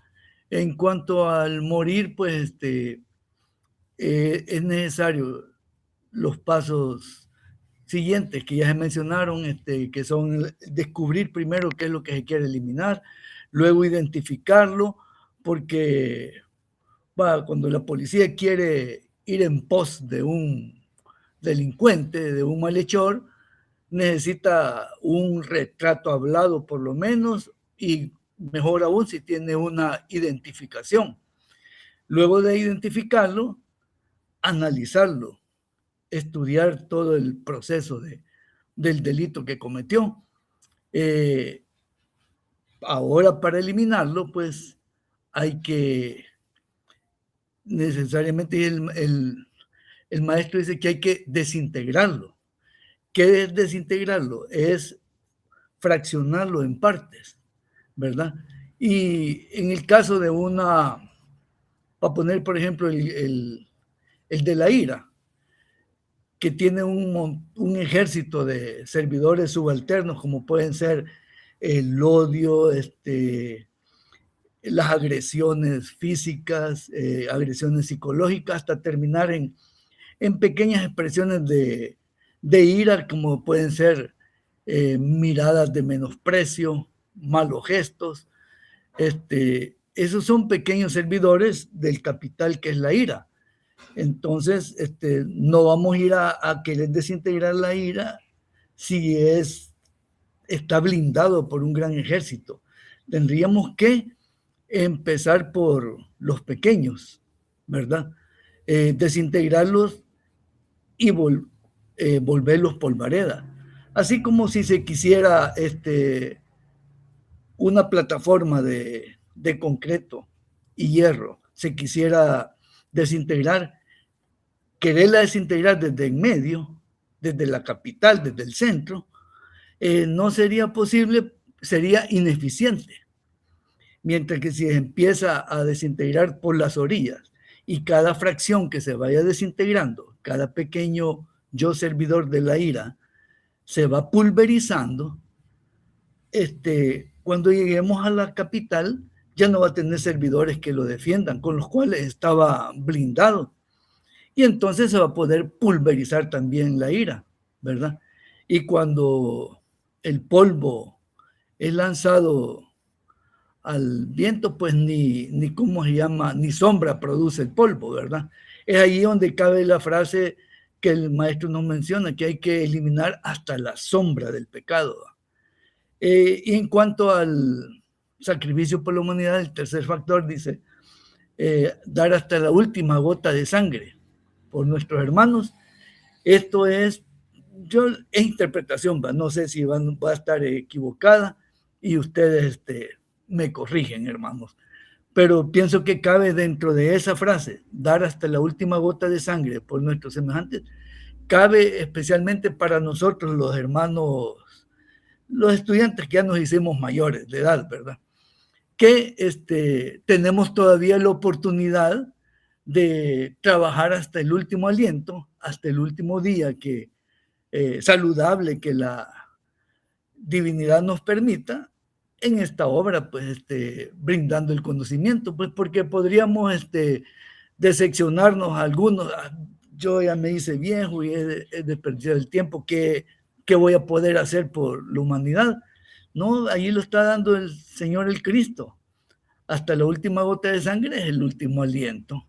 En cuanto al morir, pues es necesario los pasos siguientes que ya se mencionaron, que son descubrir primero qué es lo que se quiere eliminar, luego identificarlo, porque cuando la policía quiere ir en pos de un delincuente, de un malhechor, necesita un retrato hablado por lo menos, y mejor aún si tiene una identificación. Luego de identificarlo, analizarlo, estudiar todo el proceso del delito que cometió. Ahora, para eliminarlo, pues hay que necesariamente, el maestro dice que hay que desintegrarlo. ¿Qué es desintegrarlo? Es fraccionarlo en partes, ¿verdad? Y en el caso de para poner por ejemplo el de la ira, que tiene un ejército de servidores subalternos, como pueden ser el odio, las agresiones físicas, agresiones psicológicas, hasta terminar en pequeñas expresiones de ira, como pueden ser miradas de menosprecio, malos gestos. Esos son pequeños servidores del capital que es la ira. Entonces, no vamos a ir a querer desintegrar la ira si está blindado por un gran ejército. Tendríamos que empezar por los pequeños, ¿verdad? Desintegrarlos y volverlos polvareda. Así como si se quisiera una plataforma de concreto y hierro, se quisiera desintegrar, quererla desintegrar desde en medio, desde la capital, desde el centro, no sería posible, sería ineficiente. Mientras que si se empieza a desintegrar por las orillas y cada fracción que se vaya desintegrando, cada pequeño yo servidor de la ira, se va pulverizando, cuando lleguemos a la capital ya no va a tener servidores que lo defiendan, con los cuales estaba blindado. Y entonces se va a poder pulverizar también la ira, ¿verdad? Y cuando el polvo es lanzado al viento, pues ni cómo se llama, ni sombra produce el polvo, ¿verdad? Es ahí donde cabe la frase que el maestro nos menciona, que hay que eliminar hasta la sombra del pecado. Y en cuanto al sacrificio por la humanidad, el tercer factor dice, dar hasta la última gota de sangre por nuestros hermanos. Esto es interpretación, no sé si va a estar equivocada y ustedes me corrigen, hermanos. Pero pienso que cabe dentro de esa frase, dar hasta la última gota de sangre por nuestros semejantes, cabe especialmente para nosotros los hermanos, los estudiantes que ya nos hicimos mayores de edad, ¿verdad? Que tenemos todavía la oportunidad de trabajar hasta el último aliento, hasta el último día saludable que la divinidad nos permita en esta obra, pues brindando el conocimiento, pues porque podríamos decepcionarnos a algunos. Yo ya me hice viejo y he desperdiciado el tiempo. ¿Qué voy a poder hacer por la humanidad? No, ahí lo está dando el Señor el Cristo. Hasta la última gota de sangre es el último aliento,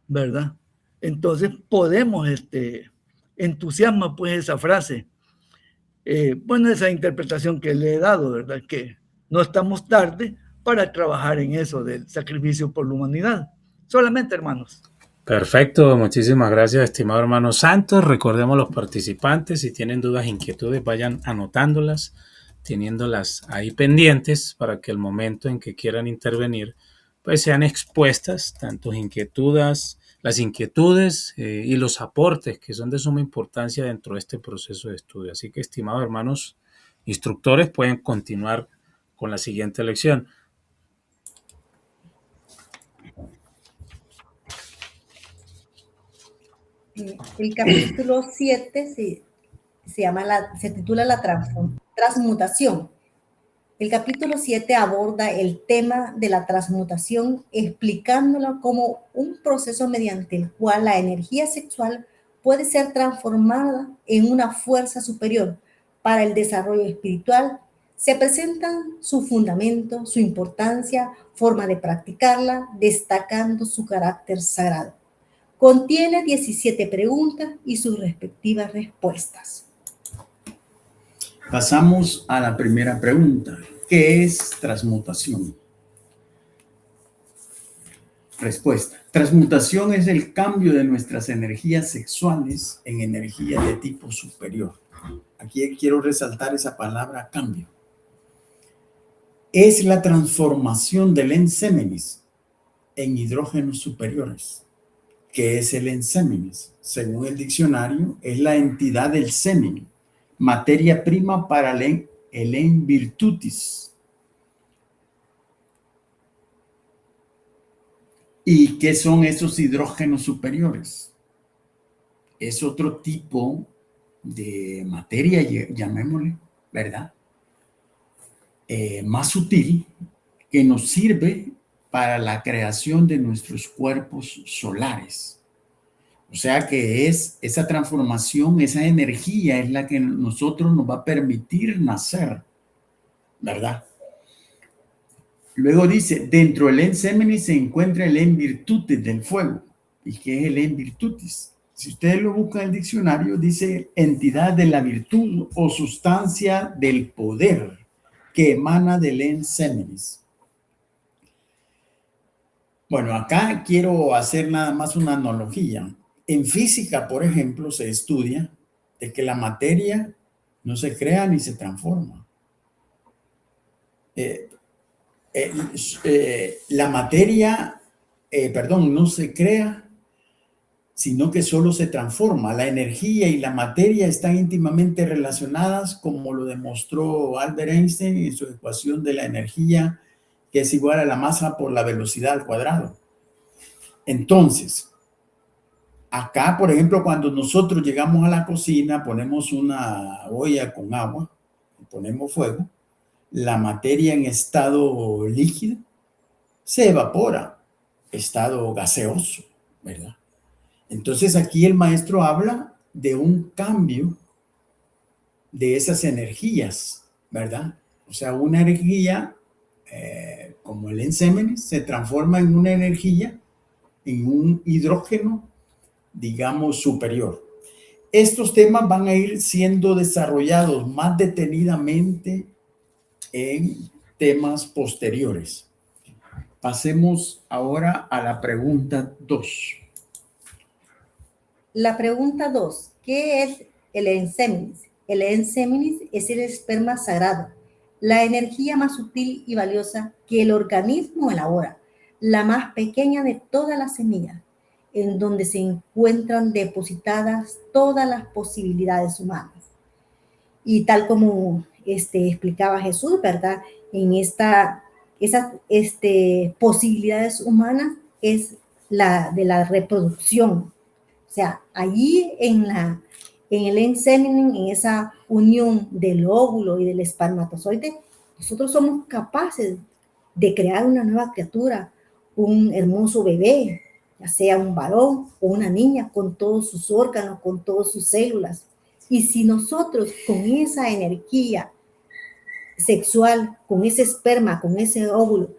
¿verdad? Entonces podemos, entusiasma pues esa frase. Bueno, esa interpretación que le he dado, ¿verdad? Que no estamos tarde para trabajar en eso del sacrificio por la humanidad. Solamente, hermanos. Perfecto, muchísimas gracias, estimado hermano Santos. Recordemos los participantes, si tienen dudas, inquietudes, vayan anotándolas, teniéndolas ahí pendientes para que el momento en que quieran intervenir, pues sean expuestas tanto las inquietudes y los aportes que son de suma importancia dentro de este proceso de estudio. Así que, estimados hermanos instructores, pueden continuar con la siguiente lección. El capítulo 7 se titula La transmutación. El capítulo 7 aborda el tema de la transmutación, explicándolo como un proceso mediante el cual la energía sexual puede ser transformada en una fuerza superior para el desarrollo espiritual. Se presentan su fundamento, su importancia, forma de practicarla, destacando su carácter sagrado. Contiene 17 preguntas y sus respectivas respuestas. Pasamos a la primera pregunta. ¿Qué es transmutación? Respuesta. Transmutación es el cambio de nuestras energías sexuales en energía de tipo superior. Aquí quiero resaltar esa palabra cambio. Es la transformación del ensémenis en hidrógenos superiores. ¿Qué es el ensémenis? Según el diccionario, es la entidad del semen, materia prima para el en virtutis. ¿Y qué son esos hidrógenos superiores? Es otro tipo de materia, llamémosle, ¿verdad? Más sutil, que nos sirve para la creación de nuestros cuerpos solares. O sea que es esa transformación, esa energía es la que nosotros nos va a permitir nacer, ¿verdad? Luego dice, dentro del en semenis se encuentra el en virtutis del fuego. ¿Y qué es el en virtutis? Si ustedes lo buscan en el diccionario, dice entidad de la virtud o sustancia del poder que emana del en semenis. Bueno, acá quiero hacer nada más una analogía. En física, por ejemplo, se estudia de que la materia no se crea ni se transforma. La materia, no se crea, sino que solo se transforma. La energía y la materia están íntimamente relacionadas, como lo demostró Albert Einstein en su ecuación de la energía, que es igual a la masa por la velocidad al cuadrado. Entonces, acá, por ejemplo, cuando nosotros llegamos a la cocina, ponemos una olla con agua, ponemos fuego, la materia en estado líquido se evapora, estado gaseoso, ¿verdad? Entonces aquí el maestro habla de un cambio de esas energías, ¿verdad? O sea, una energía como el ensémenis se transforma en una energía, en un hidrógeno, digamos, superior. Estos temas van a ir siendo desarrollados más detenidamente en temas posteriores. Pasemos ahora a la pregunta 2. La pregunta 2. ¿Qué es el enseminis? El enseminis es el esperma sagrado, la energía más sutil y valiosa que el organismo elabora, la más pequeña de todas las semillas, en donde se encuentran depositadas todas las posibilidades humanas. Y tal como explicaba Jesús, ¿verdad? En esas posibilidades humanas es la de la reproducción. O sea, allí en el enseminis, en esa unión del óvulo y del espermatozoide, nosotros somos capaces de crear una nueva criatura, un hermoso bebé, ya sea un varón o una niña, con todos sus órganos, con todas sus células. Y si nosotros con esa energía sexual, con ese esperma, con ese óvulo,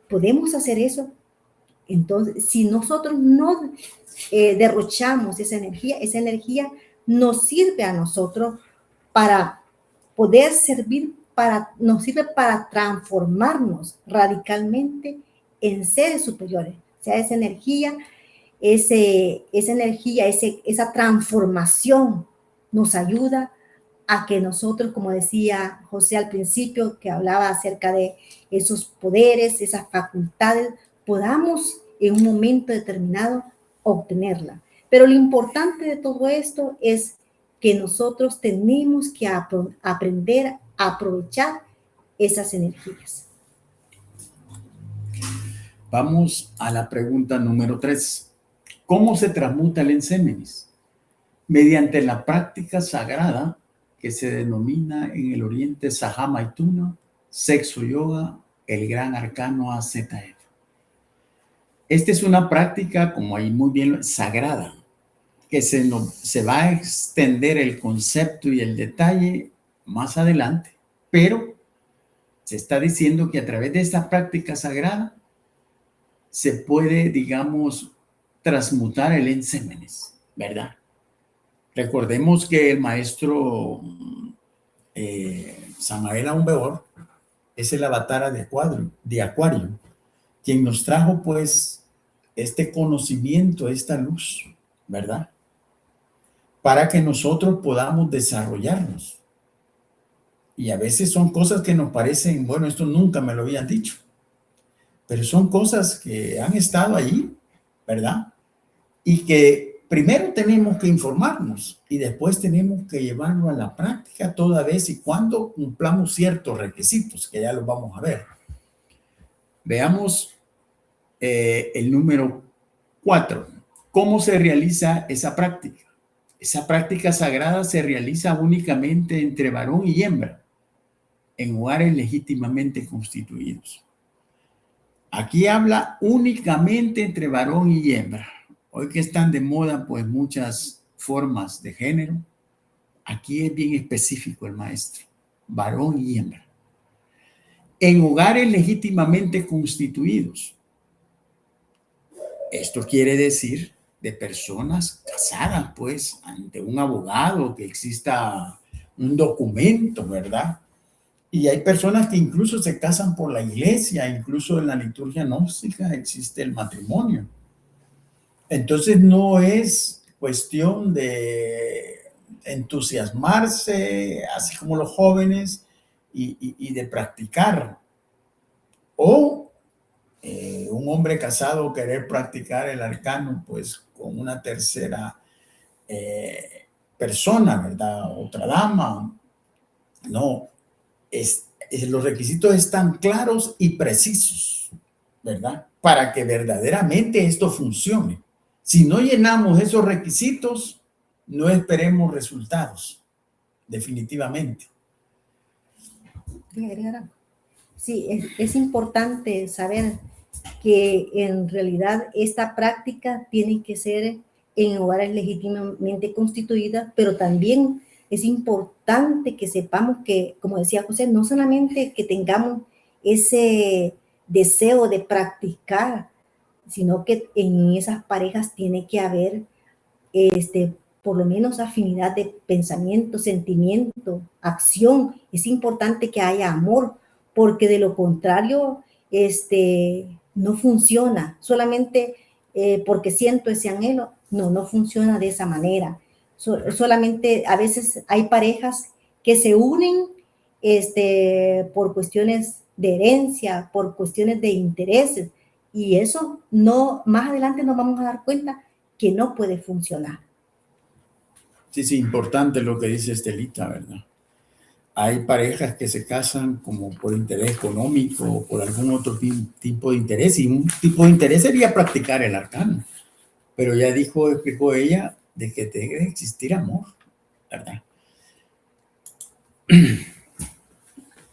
podemos hacer eso, entonces, si nosotros no derrochamos esa energía nos sirve a nosotros para poder servir, nos sirve para transformarnos radicalmente en seres superiores. O sea, esa energía, esa transformación nos ayuda a que nosotros, como decía José al principio, que hablaba acerca de esos poderes, esas facultades, podamos en un momento determinado obtenerla. Pero lo importante de todo esto es que nosotros tenemos que aprender a aprovechar esas energías. Vamos a la pregunta número 3. ¿Cómo se transmuta el enseminis? Mediante la práctica sagrada que se denomina en el Oriente Saha Maituna, Sexo Yoga, el Gran Arcano AZF. Esta es una práctica, como ahí muy bien, sagrada, que se va a extender el concepto y el detalle más adelante, pero se está diciendo que a través de esta práctica sagrada se puede, digamos, transmutar el enseminis, ¿verdad? Recordemos que el maestro Samael Aumbeor es el avatar de Acuario, quien nos trajo pues este conocimiento, esta luz, ¿verdad? Para que nosotros podamos desarrollarnos. Y a veces son cosas que nos parecen, bueno, esto nunca me lo habían dicho, pero son cosas que han estado allí, ¿verdad? Y que primero tenemos que informarnos y después tenemos que llevarlo a la práctica toda vez y cuando cumplamos ciertos requisitos, que ya los vamos a ver. Veamos el número 4. ¿Cómo se realiza esa práctica? Esa práctica sagrada se realiza únicamente entre varón y hembra, en hogares legítimamente constituidos. Aquí habla únicamente entre varón y hembra. Hoy que están de moda pues muchas formas de género, aquí es bien específico el maestro, varón y hembra. En hogares legítimamente constituidos. Esto quiere decir de personas casadas, pues, ante un abogado, que exista un documento, ¿verdad? Y hay personas que incluso se casan por la iglesia, incluso en la liturgia gnóstica existe el matrimonio. Entonces no es cuestión de entusiasmarse, así como los jóvenes, y de practicar. O un hombre casado querer practicar el arcano, pues con una tercera persona, ¿verdad? Otra dama. No, los requisitos están claros y precisos, ¿verdad? Para que verdaderamente esto funcione. Si no llenamos esos requisitos, no esperemos resultados, definitivamente. Sí, es importante saber que en realidad esta práctica tiene que ser en hogares legítimamente constituidas, pero también es importante que sepamos que, como decía José, no solamente que tengamos ese deseo de practicar, sino que en esas parejas tiene que haber por lo menos afinidad de pensamiento, sentimiento, acción. Es importante que haya amor, porque de lo contrario, no funciona. Solamente porque siento ese anhelo, no funciona de esa manera. Solamente a veces hay parejas que se unen por cuestiones de herencia, por cuestiones de intereses, y eso no, más adelante nos vamos a dar cuenta que no puede funcionar. Sí, sí, importante lo que dice Estelita, ¿verdad? Hay parejas que se casan como por interés económico o por algún otro tipo de interés, y un tipo de interés sería practicar el arcano. Pero ya explicó ella, de que debe existir amor, ¿verdad?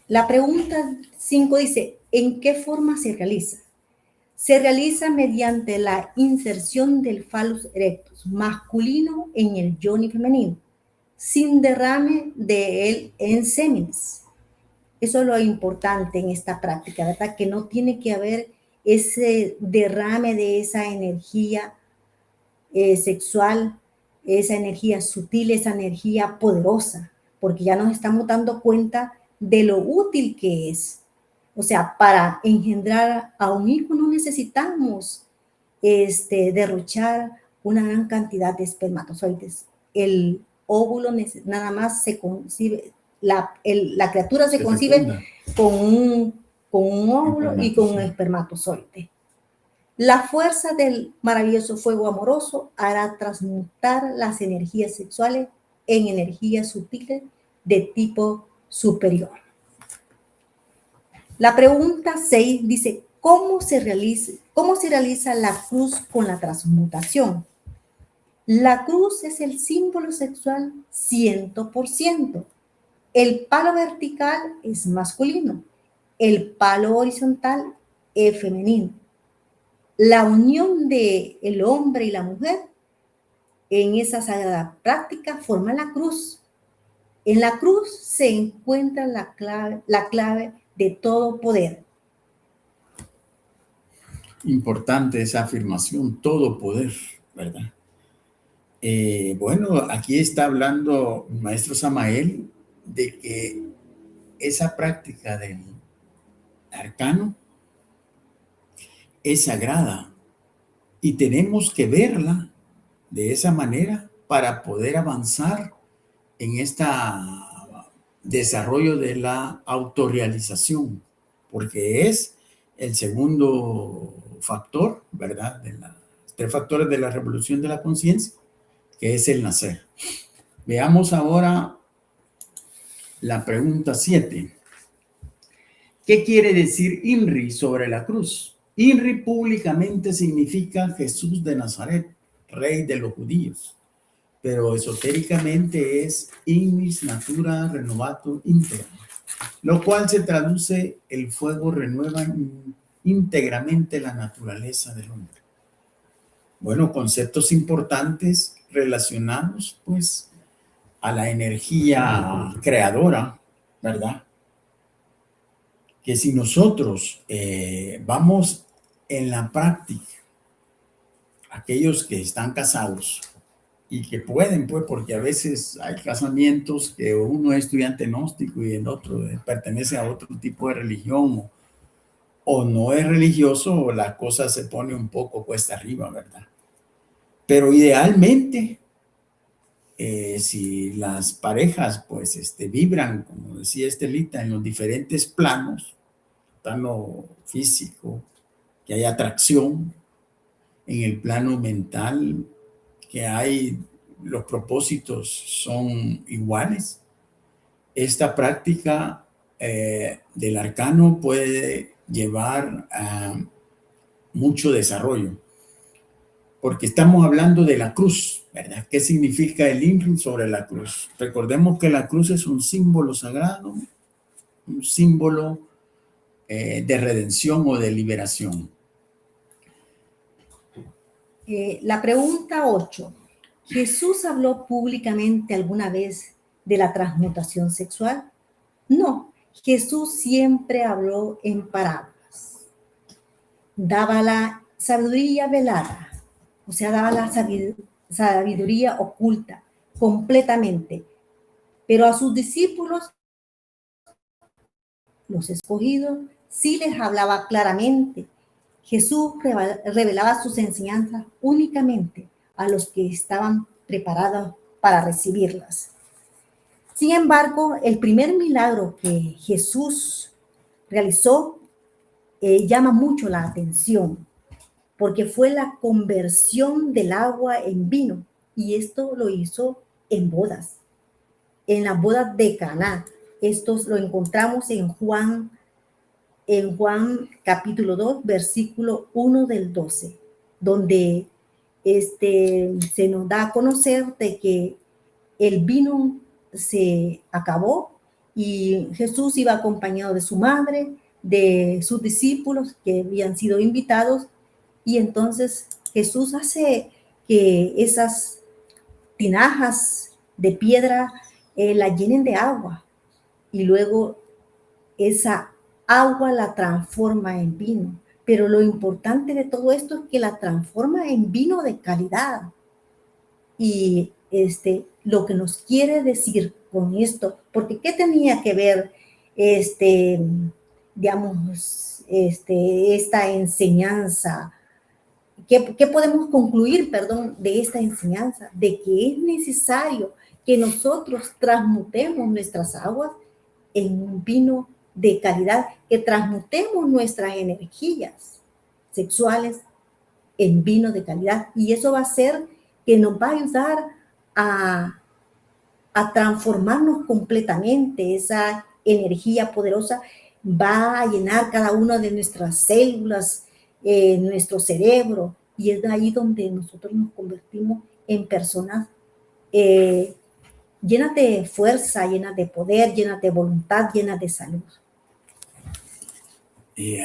La pregunta 5 dice, ¿en qué forma se realiza? Se realiza mediante la inserción del phallus erectus masculino en el yoni femenino, sin derrame de él en sémenes. Eso es lo importante en esta práctica, ¿verdad? Que no tiene que haber ese derrame de esa energía sexual, esa energía sutil, esa energía poderosa, porque ya nos estamos dando cuenta de lo útil que es. O sea, para engendrar a un hijo no necesitamos derrochar una gran cantidad de espermatozoides. El óvulo nada más se concibe, la criatura se concibe con un óvulo y con un espermatozoide. La fuerza del maravilloso fuego amoroso hará transmutar las energías sexuales en energías sutiles de tipo superior. La pregunta 6 dice, ¿cómo se realiza la cruz con la transmutación? La cruz es el símbolo sexual 100%. El palo vertical es masculino, el palo horizontal es femenino. La unión de el hombre y la mujer en esa sagrada práctica forma la cruz. En la cruz se encuentra la clave de todo poder. Importante esa afirmación, todo poder, ¿verdad? Bueno, aquí está hablando el maestro Samael de que esa práctica del arcano es sagrada y tenemos que verla de esa manera para poder avanzar en este desarrollo de la autorrealización, porque es el segundo factor, ¿verdad? De los 3 factores de la revolución de la conciencia, que es el nacer. Veamos ahora la pregunta 7. ¿Qué quiere decir INRI sobre la cruz? INRI públicamente significa Jesús de Nazaret, Rey de los judíos, pero esotéricamente es Ignis Natura Renovator Integra, lo cual se traduce: el fuego renueva íntegramente la naturaleza del hombre. Bueno, conceptos importantes relacionados pues a la energía creadora, ¿verdad? Que si nosotros vamos en la práctica, aquellos que están casados y que pueden, pues, porque a veces hay casamientos que uno es estudiante gnóstico y el otro pertenece a otro tipo de religión o no es religioso, la cosa se pone un poco cuesta arriba, ¿verdad? Pero idealmente, si las parejas pues vibran, como decía Estelita, en los diferentes planos, plano físico, que hay atracción, en el plano mental, que hay los propósitos son iguales, esta práctica del arcano puede llevar a mucho desarrollo, porque estamos hablando de la cruz, ¿verdad? ¿Qué significa el INRI sobre la cruz? Recordemos que la cruz es un símbolo sagrado, un símbolo de redención o de liberación. La pregunta 8. ¿Jesús habló públicamente alguna vez de la transmutación sexual? No, Jesús siempre habló en parábolas. Daba la sabiduría velada, o sea, daba la sabiduría oculta completamente, pero a sus discípulos los escogidos, sí les hablaba claramente. Jesús revelaba sus enseñanzas únicamente a los que estaban preparados para recibirlas. Sin embargo, el primer milagro que Jesús realizó llama mucho la atención, porque fue la conversión del agua en vino, y esto lo hizo en bodas, en las bodas de Caná. Esto lo encontramos en Juan capítulo 2, versículo 1 del 12, donde se nos da a conocer de que el vino se acabó y Jesús iba acompañado de su madre, de sus discípulos que habían sido invitados, y entonces Jesús hace que esas tinajas de piedra la llenen de agua, y luego esa agua la transforma en vino. Pero lo importante de todo esto es que la transforma en vino de calidad. Y lo que nos quiere decir con esto, porque ¿qué tenía que ver digamos, esta enseñanza? ¿Qué podemos concluir, de esta enseñanza? De que es necesario que nosotros transmutemos nuestras aguas en un vino de calidad, que transmutemos nuestras energías sexuales en vino de calidad, y eso va a ser que nos va a ayudar a transformarnos completamente. Esa energía poderosa va a llenar cada una de nuestras células, nuestro cerebro, y es de ahí donde nosotros nos convertimos en personas llenas de fuerza, llenas de poder, llenas de voluntad, llenas de salud.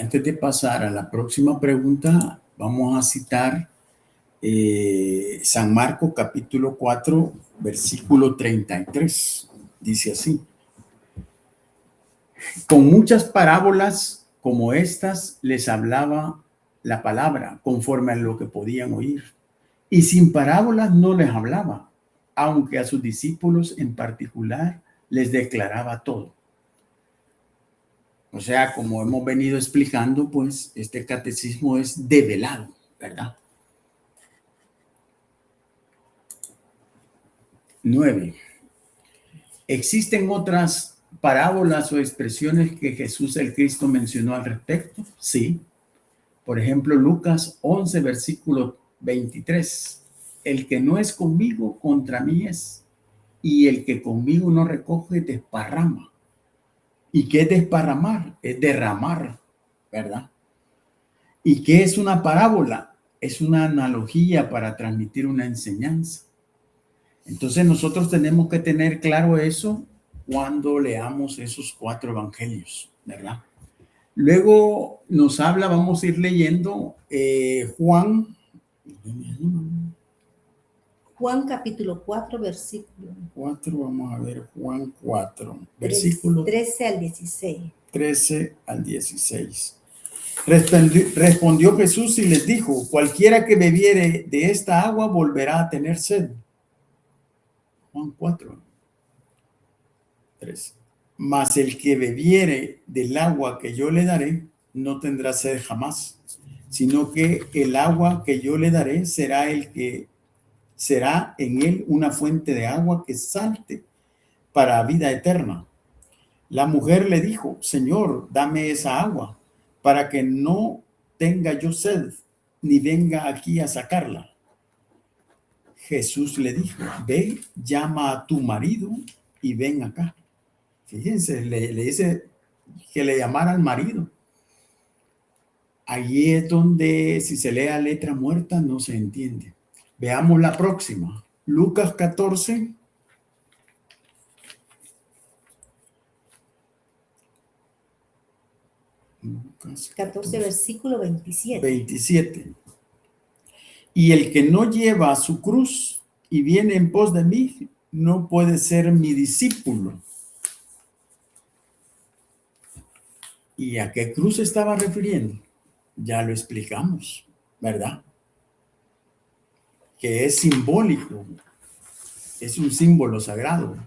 Antes de pasar a la próxima pregunta, vamos a citar San Marcos capítulo 4, versículo 33. Dice así: con muchas parábolas como estas les hablaba la palabra conforme a lo que podían oír, y sin parábolas no les hablaba, aunque a sus discípulos en particular les declaraba todo. O sea, como hemos venido explicando, pues este catecismo es develado, ¿verdad? 9. ¿Existen otras parábolas o expresiones que Jesús el Cristo mencionó al respecto? Sí. Por ejemplo, Lucas 11, versículo 23. El que no es conmigo, contra mí es, y el que conmigo no recoge, desparrama. ¿Y qué es desparramar? Es derramar, ¿verdad? ¿Y qué es una parábola? Es una analogía para transmitir una enseñanza. Entonces nosotros tenemos que tener claro eso cuando leamos esos 4 evangelios, ¿verdad? Luego nos habla, vamos a ir leyendo Juan capítulo 4, versículo 4, vamos a ver Juan 4, versículo 13 al 16. 13 al 16. Respondió Jesús y les dijo: cualquiera que bebiere de esta agua volverá a tener sed. Juan 4, 13. Mas el que bebiere del agua que yo le daré no tendrá sed jamás, sino que el agua que yo le daré será en él una fuente de agua que salte para vida eterna. La mujer le dijo: Señor, dame esa agua para que no tenga yo sed, ni venga aquí a sacarla. Jesús le dijo: ve, llama a tu marido y ven acá. Fíjense, le dice que le llamara al marido. Allí es donde, si se lee a letra muerta, no se entiende. Veamos la próxima. Lucas 14. Lucas 14, versículo 27. 27. Y el que no lleva su cruz y viene en pos de mí, no puede ser mi discípulo. ¿Y a qué cruz se estaba refiriendo? Ya lo explicamos, ¿verdad? Que es simbólico, es un símbolo sagrado.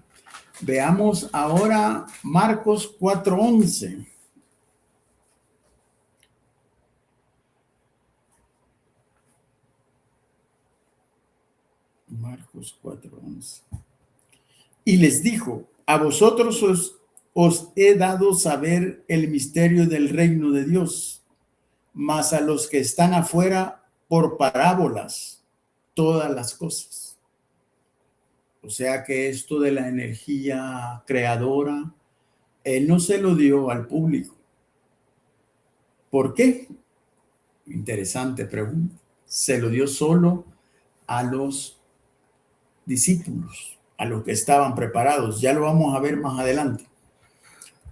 Veamos ahora Marcos 4:11. Marcos 4:11. Y les dijo, a vosotros os he dado saber el misterio del reino de Dios, mas a los que están afuera por parábolas todas las cosas. O sea que esto de la energía creadora, él no se lo dio al público. ¿Por qué? Interesante pregunta. Se lo dio solo a los discípulos, a los que estaban preparados. Ya lo vamos a ver más adelante.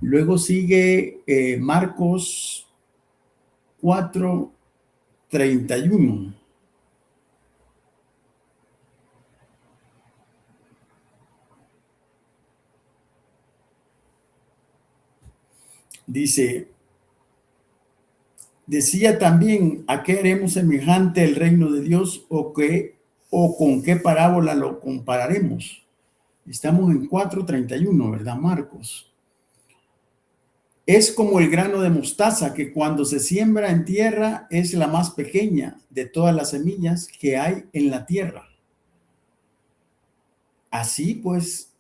Luego sigue Marcos 4:31. Dice, decía también, ¿a qué haremos semejante el reino de Dios o con qué parábola lo compararemos? Estamos en 4:31, ¿verdad, Marcos? Es como el grano de mostaza que cuando se siembra en tierra es la más pequeña de todas las semillas que hay en la tierra. Así pues,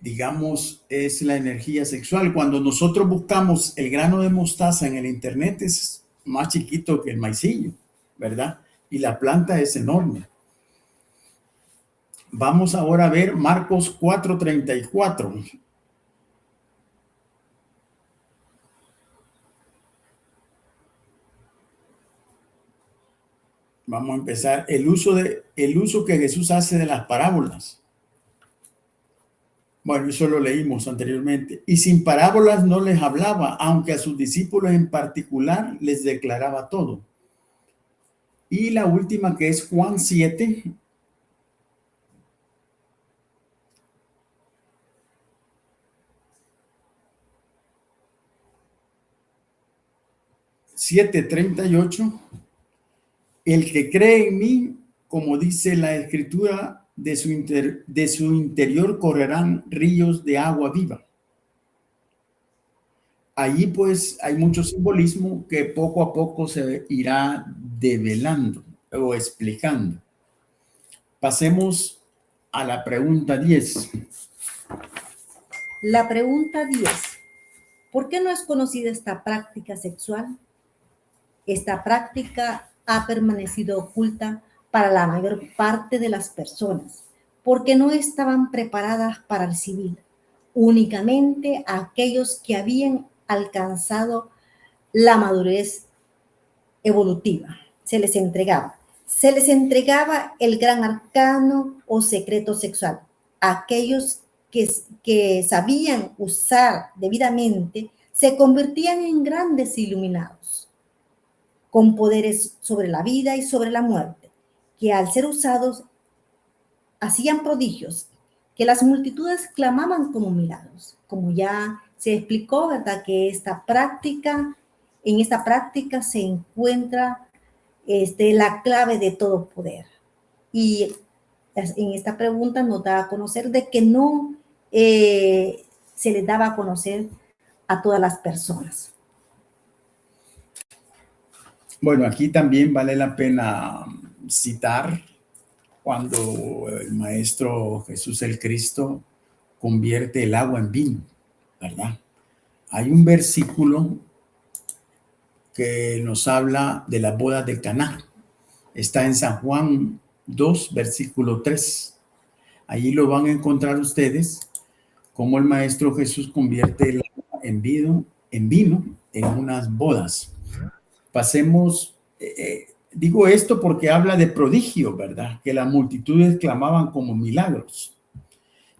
digamos, es la energía sexual. Cuando nosotros buscamos el grano de mostaza en el internet es más chiquito que el maicillo, ¿verdad? Y la planta es enorme. Vamos ahora a ver Marcos 4:34. Vamos a empezar el uso que Jesús hace de las parábolas. Bueno, eso lo leímos anteriormente. Y sin parábolas no les hablaba, aunque a sus discípulos en particular les declaraba todo. Y la última, que es Juan 7. (7:38). El que cree en mí, como dice la Escritura, de su interior correrán ríos de agua viva. Allí pues hay mucho simbolismo que poco a poco se irá develando o explicando. Pasemos a la pregunta 10. La pregunta 10. ¿Por qué no es conocida esta práctica sexual? Esta práctica ha permanecido oculta para la mayor parte de las personas, porque no estaban preparadas para recibir. Únicamente a aquellos que habían alcanzado la madurez evolutiva se les entregaba el gran arcano o secreto sexual. Aquellos que sabían usar debidamente se convertían en grandes iluminados, con poderes sobre la vida y sobre la muerte, que al ser usados hacían prodigios, que las multitudes clamaban como milagros. Como ya se explicó, ¿verdad? Que en esta práctica se encuentra la clave de todo poder. Y en esta pregunta nos da a conocer de que no se les daba a conocer a todas las personas. Bueno, aquí también vale la pena citar cuando el Maestro Jesús el Cristo convierte el agua en vino, ¿verdad? Hay un versículo que nos habla de las bodas de Caná. Está en San Juan 2, versículo 3. Allí lo van a encontrar ustedes, cómo el Maestro Jesús convierte el agua en vino en unas bodas. Pasemos, digo esto porque habla de prodigio, ¿verdad? Que las multitudes clamaban como milagros.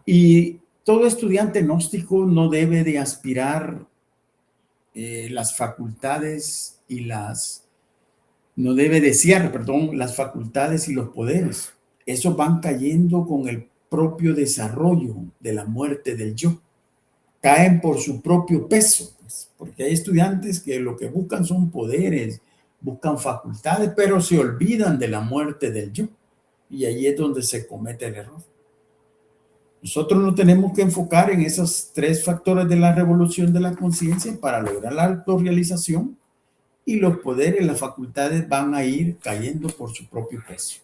Y todo estudiante gnóstico no debe de aspirar las facultades y no debe desear, las facultades y los poderes. Esos van cayendo con el propio desarrollo de la muerte del yo. Caen por su propio peso, pues, porque hay estudiantes que lo que buscan son poderes, buscan facultades, pero se olvidan de la muerte del yo. Y ahí es donde se comete el error. Nosotros nos tenemos que enfocar en esos 3 factores de la revolución de la conciencia para lograr la autorrealización, y los poderes, las facultades van a ir cayendo por su propio peso.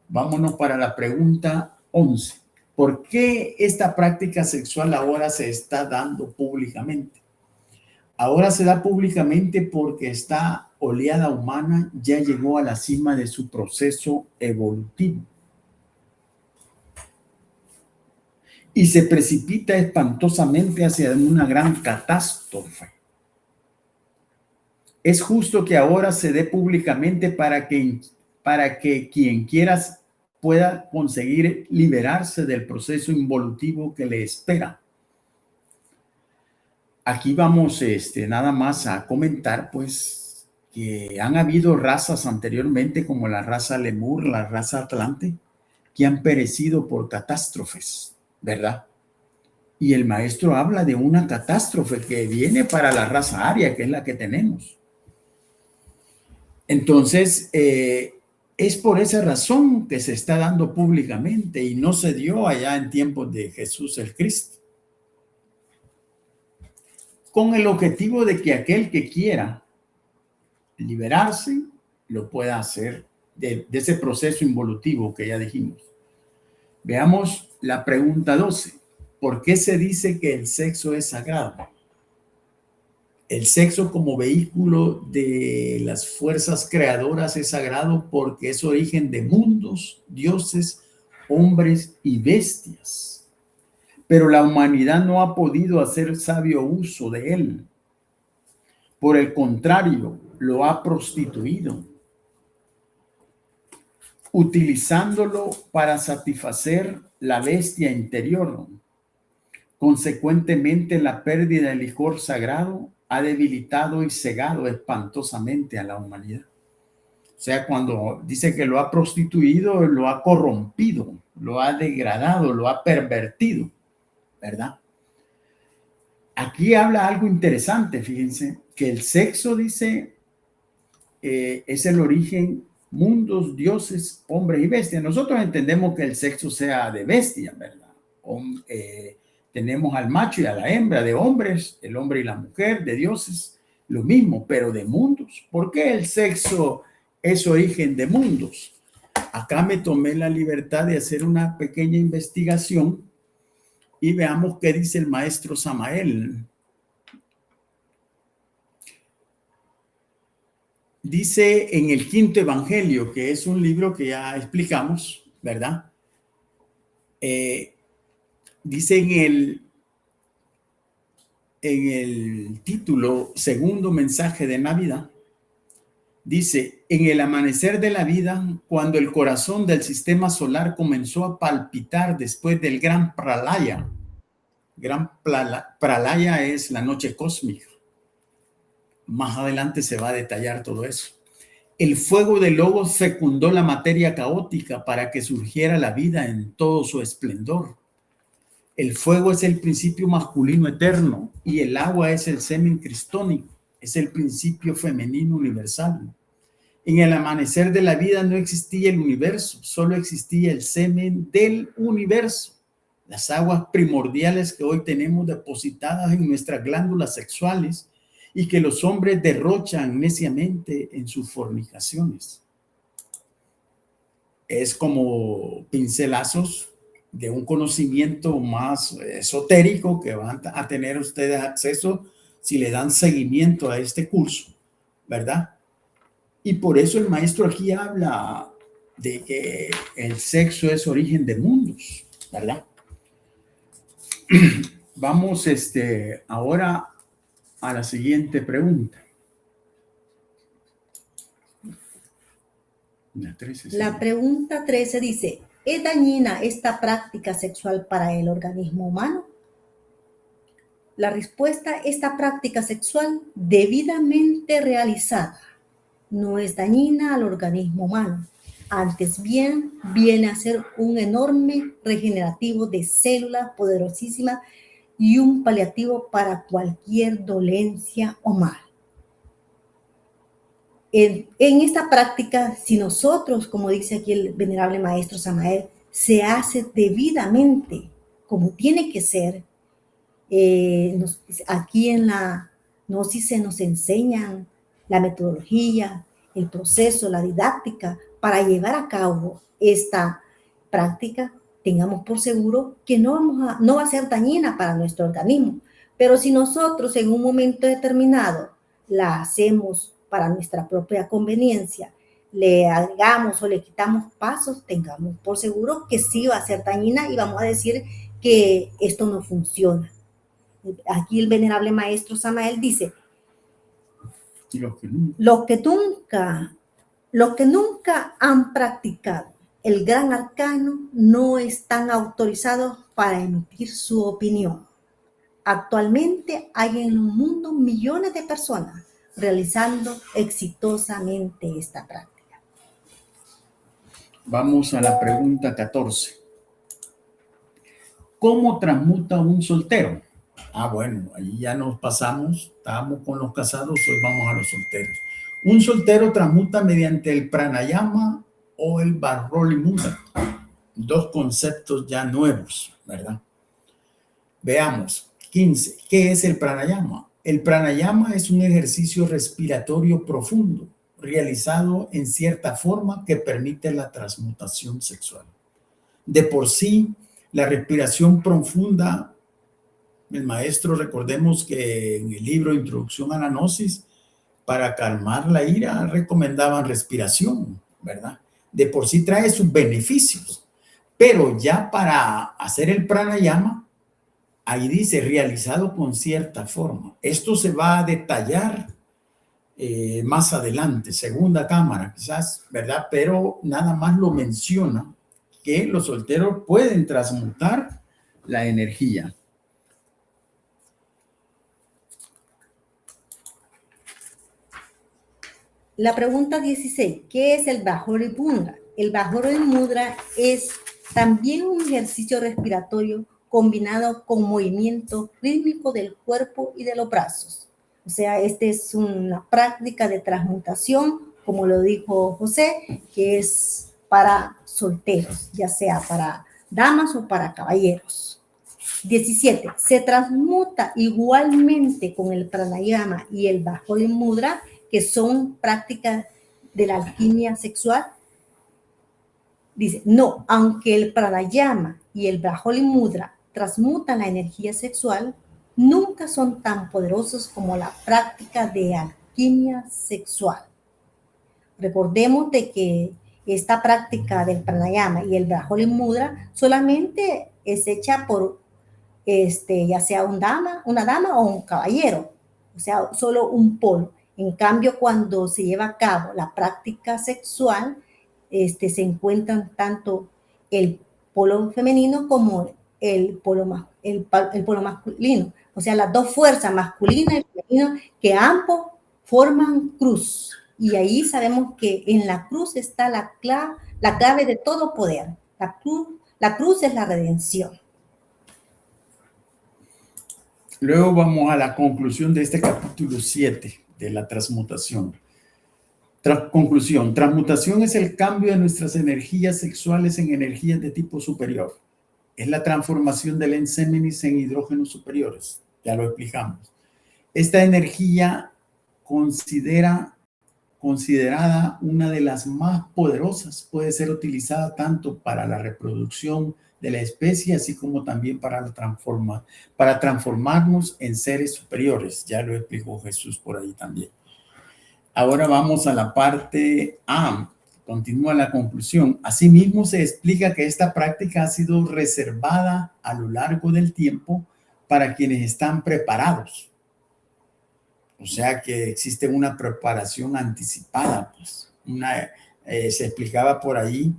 Vámonos para la pregunta 11. ¿Por qué esta práctica sexual ahora se está dando públicamente? Ahora se da públicamente porque esta oleada humana ya llegó a la cima de su proceso evolutivo y se precipita espantosamente hacia una gran catástrofe. Es justo que ahora se dé públicamente para que quien quiera pueda conseguir liberarse del proceso involutivo que le espera. Aquí vamos nada más a comentar pues que han habido razas anteriormente como la raza Lemur, la raza Atlante, que han perecido por catástrofes, ¿verdad? Y el maestro habla de una catástrofe que viene para la raza aria, que es la que tenemos. Entonces, es por esa razón que se está dando públicamente y no se dio allá en tiempos de Jesús el Cristo, con el objetivo de que aquel que quiera liberarse lo pueda hacer de ese proceso involutivo que ya dijimos. Veamos la pregunta 12. ¿Por qué se dice que el sexo es sagrado? El sexo como vehículo de las fuerzas creadoras es sagrado porque es origen de mundos, dioses, hombres y bestias. Pero la humanidad no ha podido hacer sabio uso de él. Por el contrario, lo ha prostituido, utilizándolo para satisfacer la bestia interior. Consecuentemente, la pérdida del licor sagrado ha debilitado y cegado espantosamente a la humanidad. O sea, cuando dice que lo ha prostituido, lo ha corrompido, lo ha degradado, lo ha pervertido, ¿verdad? Aquí habla algo interesante, fíjense, que el sexo, dice, es el origen, mundos, dioses, hombres y bestias. Nosotros entendemos que el sexo sea de bestia, ¿verdad? Tenemos al macho y a la hembra, de hombres, el hombre y la mujer, de dioses, lo mismo, pero de mundos. ¿Por qué el sexo es origen de mundos? Acá me tomé la libertad de hacer una pequeña investigación y veamos qué dice el maestro Samael. Dice en el Quinto Evangelio, que es un libro que ya explicamos, ¿verdad? Dice en el título, segundo mensaje de Navidad, dice, en el amanecer de la vida, cuando el corazón del sistema solar comenzó a palpitar después del gran pralaya. Pralaya es la noche cósmica. Más adelante se va a detallar todo eso. El fuego del Logos fecundó la materia caótica para que surgiera la vida en todo su esplendor. El fuego es el principio masculino eterno y el agua es el semen cristónico, es el principio femenino universal. En el amanecer de la vida no existía el universo, solo existía el semen del universo, las aguas primordiales que hoy tenemos depositadas en nuestras glándulas sexuales y que los hombres derrochan neciamente en sus fornicaciones. Es como pincelazos de un conocimiento más esotérico que van a tener ustedes acceso si le dan seguimiento a este curso, ¿verdad? Y por eso el maestro aquí habla de que el sexo es origen de mundos, ¿verdad? Vamos ahora a la siguiente pregunta. La pregunta 13 dice, ¿es dañina esta práctica sexual para el organismo humano? La respuesta, esta práctica sexual debidamente realizada no es dañina al organismo humano. Antes bien, viene a ser un enorme regenerativo de células poderosísimas y un paliativo para cualquier dolencia o mal. En esta práctica, si nosotros, como dice aquí el venerable maestro Samael, se hace debidamente, como tiene que ser, aquí en la Gnosis se nos enseñan la metodología, el proceso, la didáctica para llevar a cabo esta práctica, tengamos por seguro que no va a ser dañina para nuestro organismo. Pero si nosotros en un momento determinado la hacemos para nuestra propia conveniencia, le agregamos o le quitamos pasos, tengamos por seguro que sí va a ser dañina y vamos a decir que esto no funciona. Aquí el venerable maestro Samael dice, los que nunca han practicado el gran arcano no están autorizados para emitir su opinión. Actualmente hay en el mundo millones de personas realizando exitosamente esta práctica. Vamos a la pregunta 14. ¿Cómo transmuta un soltero? Bueno, ahí ya nos pasamos, estábamos con los casados, hoy vamos a los solteros. Un soltero transmuta mediante el pranayama o el Bajroli Mudra, dos conceptos ya nuevos, ¿verdad? Veamos, 15. ¿Qué es el pranayama? El pranayama es un ejercicio respiratorio profundo, realizado en cierta forma que permite la transmutación sexual. De por sí, la respiración profunda, el maestro, recordemos que en el libro Introducción a la Gnosis, para calmar la ira, recomendaban respiración, ¿verdad? De por sí trae sus beneficios, pero ya para hacer el pranayama, ahí dice, realizado con cierta forma. Esto se va a detallar más adelante, segunda cámara quizás, ¿verdad? Pero nada más lo menciona, que los solteros pueden transmutar la energía. La pregunta 16, ¿qué es el Bajroli Mudra? El Bajroli Mudra es también un ejercicio respiratorio combinado con movimiento rítmico del cuerpo y de los brazos. O sea, esta es una práctica de transmutación, como lo dijo José, que es para solteros, ya sea para damas o para caballeros. 17. Se transmuta igualmente con el pranayama y el Bajroli Mudra, que son prácticas de la alquimia sexual. Dice, no, aunque el pranayama y el Bajroli Mudra transmutan la energía sexual, nunca son tan poderosos como la práctica de alquimia sexual. Recordemos de que esta práctica del pranayama y el Bajroli Mudra solamente es hecha por ya sea una dama o un caballero, o sea, solo un polo. En cambio, cuando se lleva a cabo la práctica sexual, se encuentran tanto el polo femenino como el polo masculino. O sea, las dos fuerzas, masculina y femenina, que ambos forman cruz. Y ahí sabemos que en la cruz está la clave de todo poder. La cruz es la redención. Luego vamos a la conclusión de este capítulo 7 de la transmutación. Conclusión, transmutación es el cambio de nuestras energías sexuales en energías de tipo superior. Es la transformación del ensémenis en hidrógenos superiores. Ya lo explicamos. Esta energía considerada una de las más poderosas, puede ser utilizada tanto para la reproducción de la especie, así como también para transformarnos en seres superiores. Ya lo explicó Jesús por ahí también. Ahora vamos a la parte A. Continúa la conclusión. Asimismo, se explica que esta práctica ha sido reservada a lo largo del tiempo para quienes están preparados. O sea que existe una preparación anticipada. Pues. Se explicaba por ahí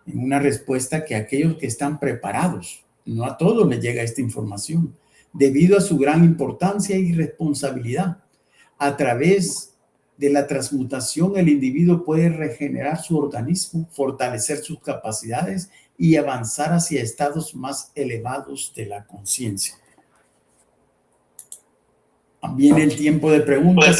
en una respuesta que aquellos que están preparados, no a todos les llega esta información, debido a su gran importancia y responsabilidad. A través de la transmutación, el individuo puede regenerar su organismo, fortalecer sus capacidades y avanzar hacia estados más elevados de la conciencia. Viene el tiempo de preguntas.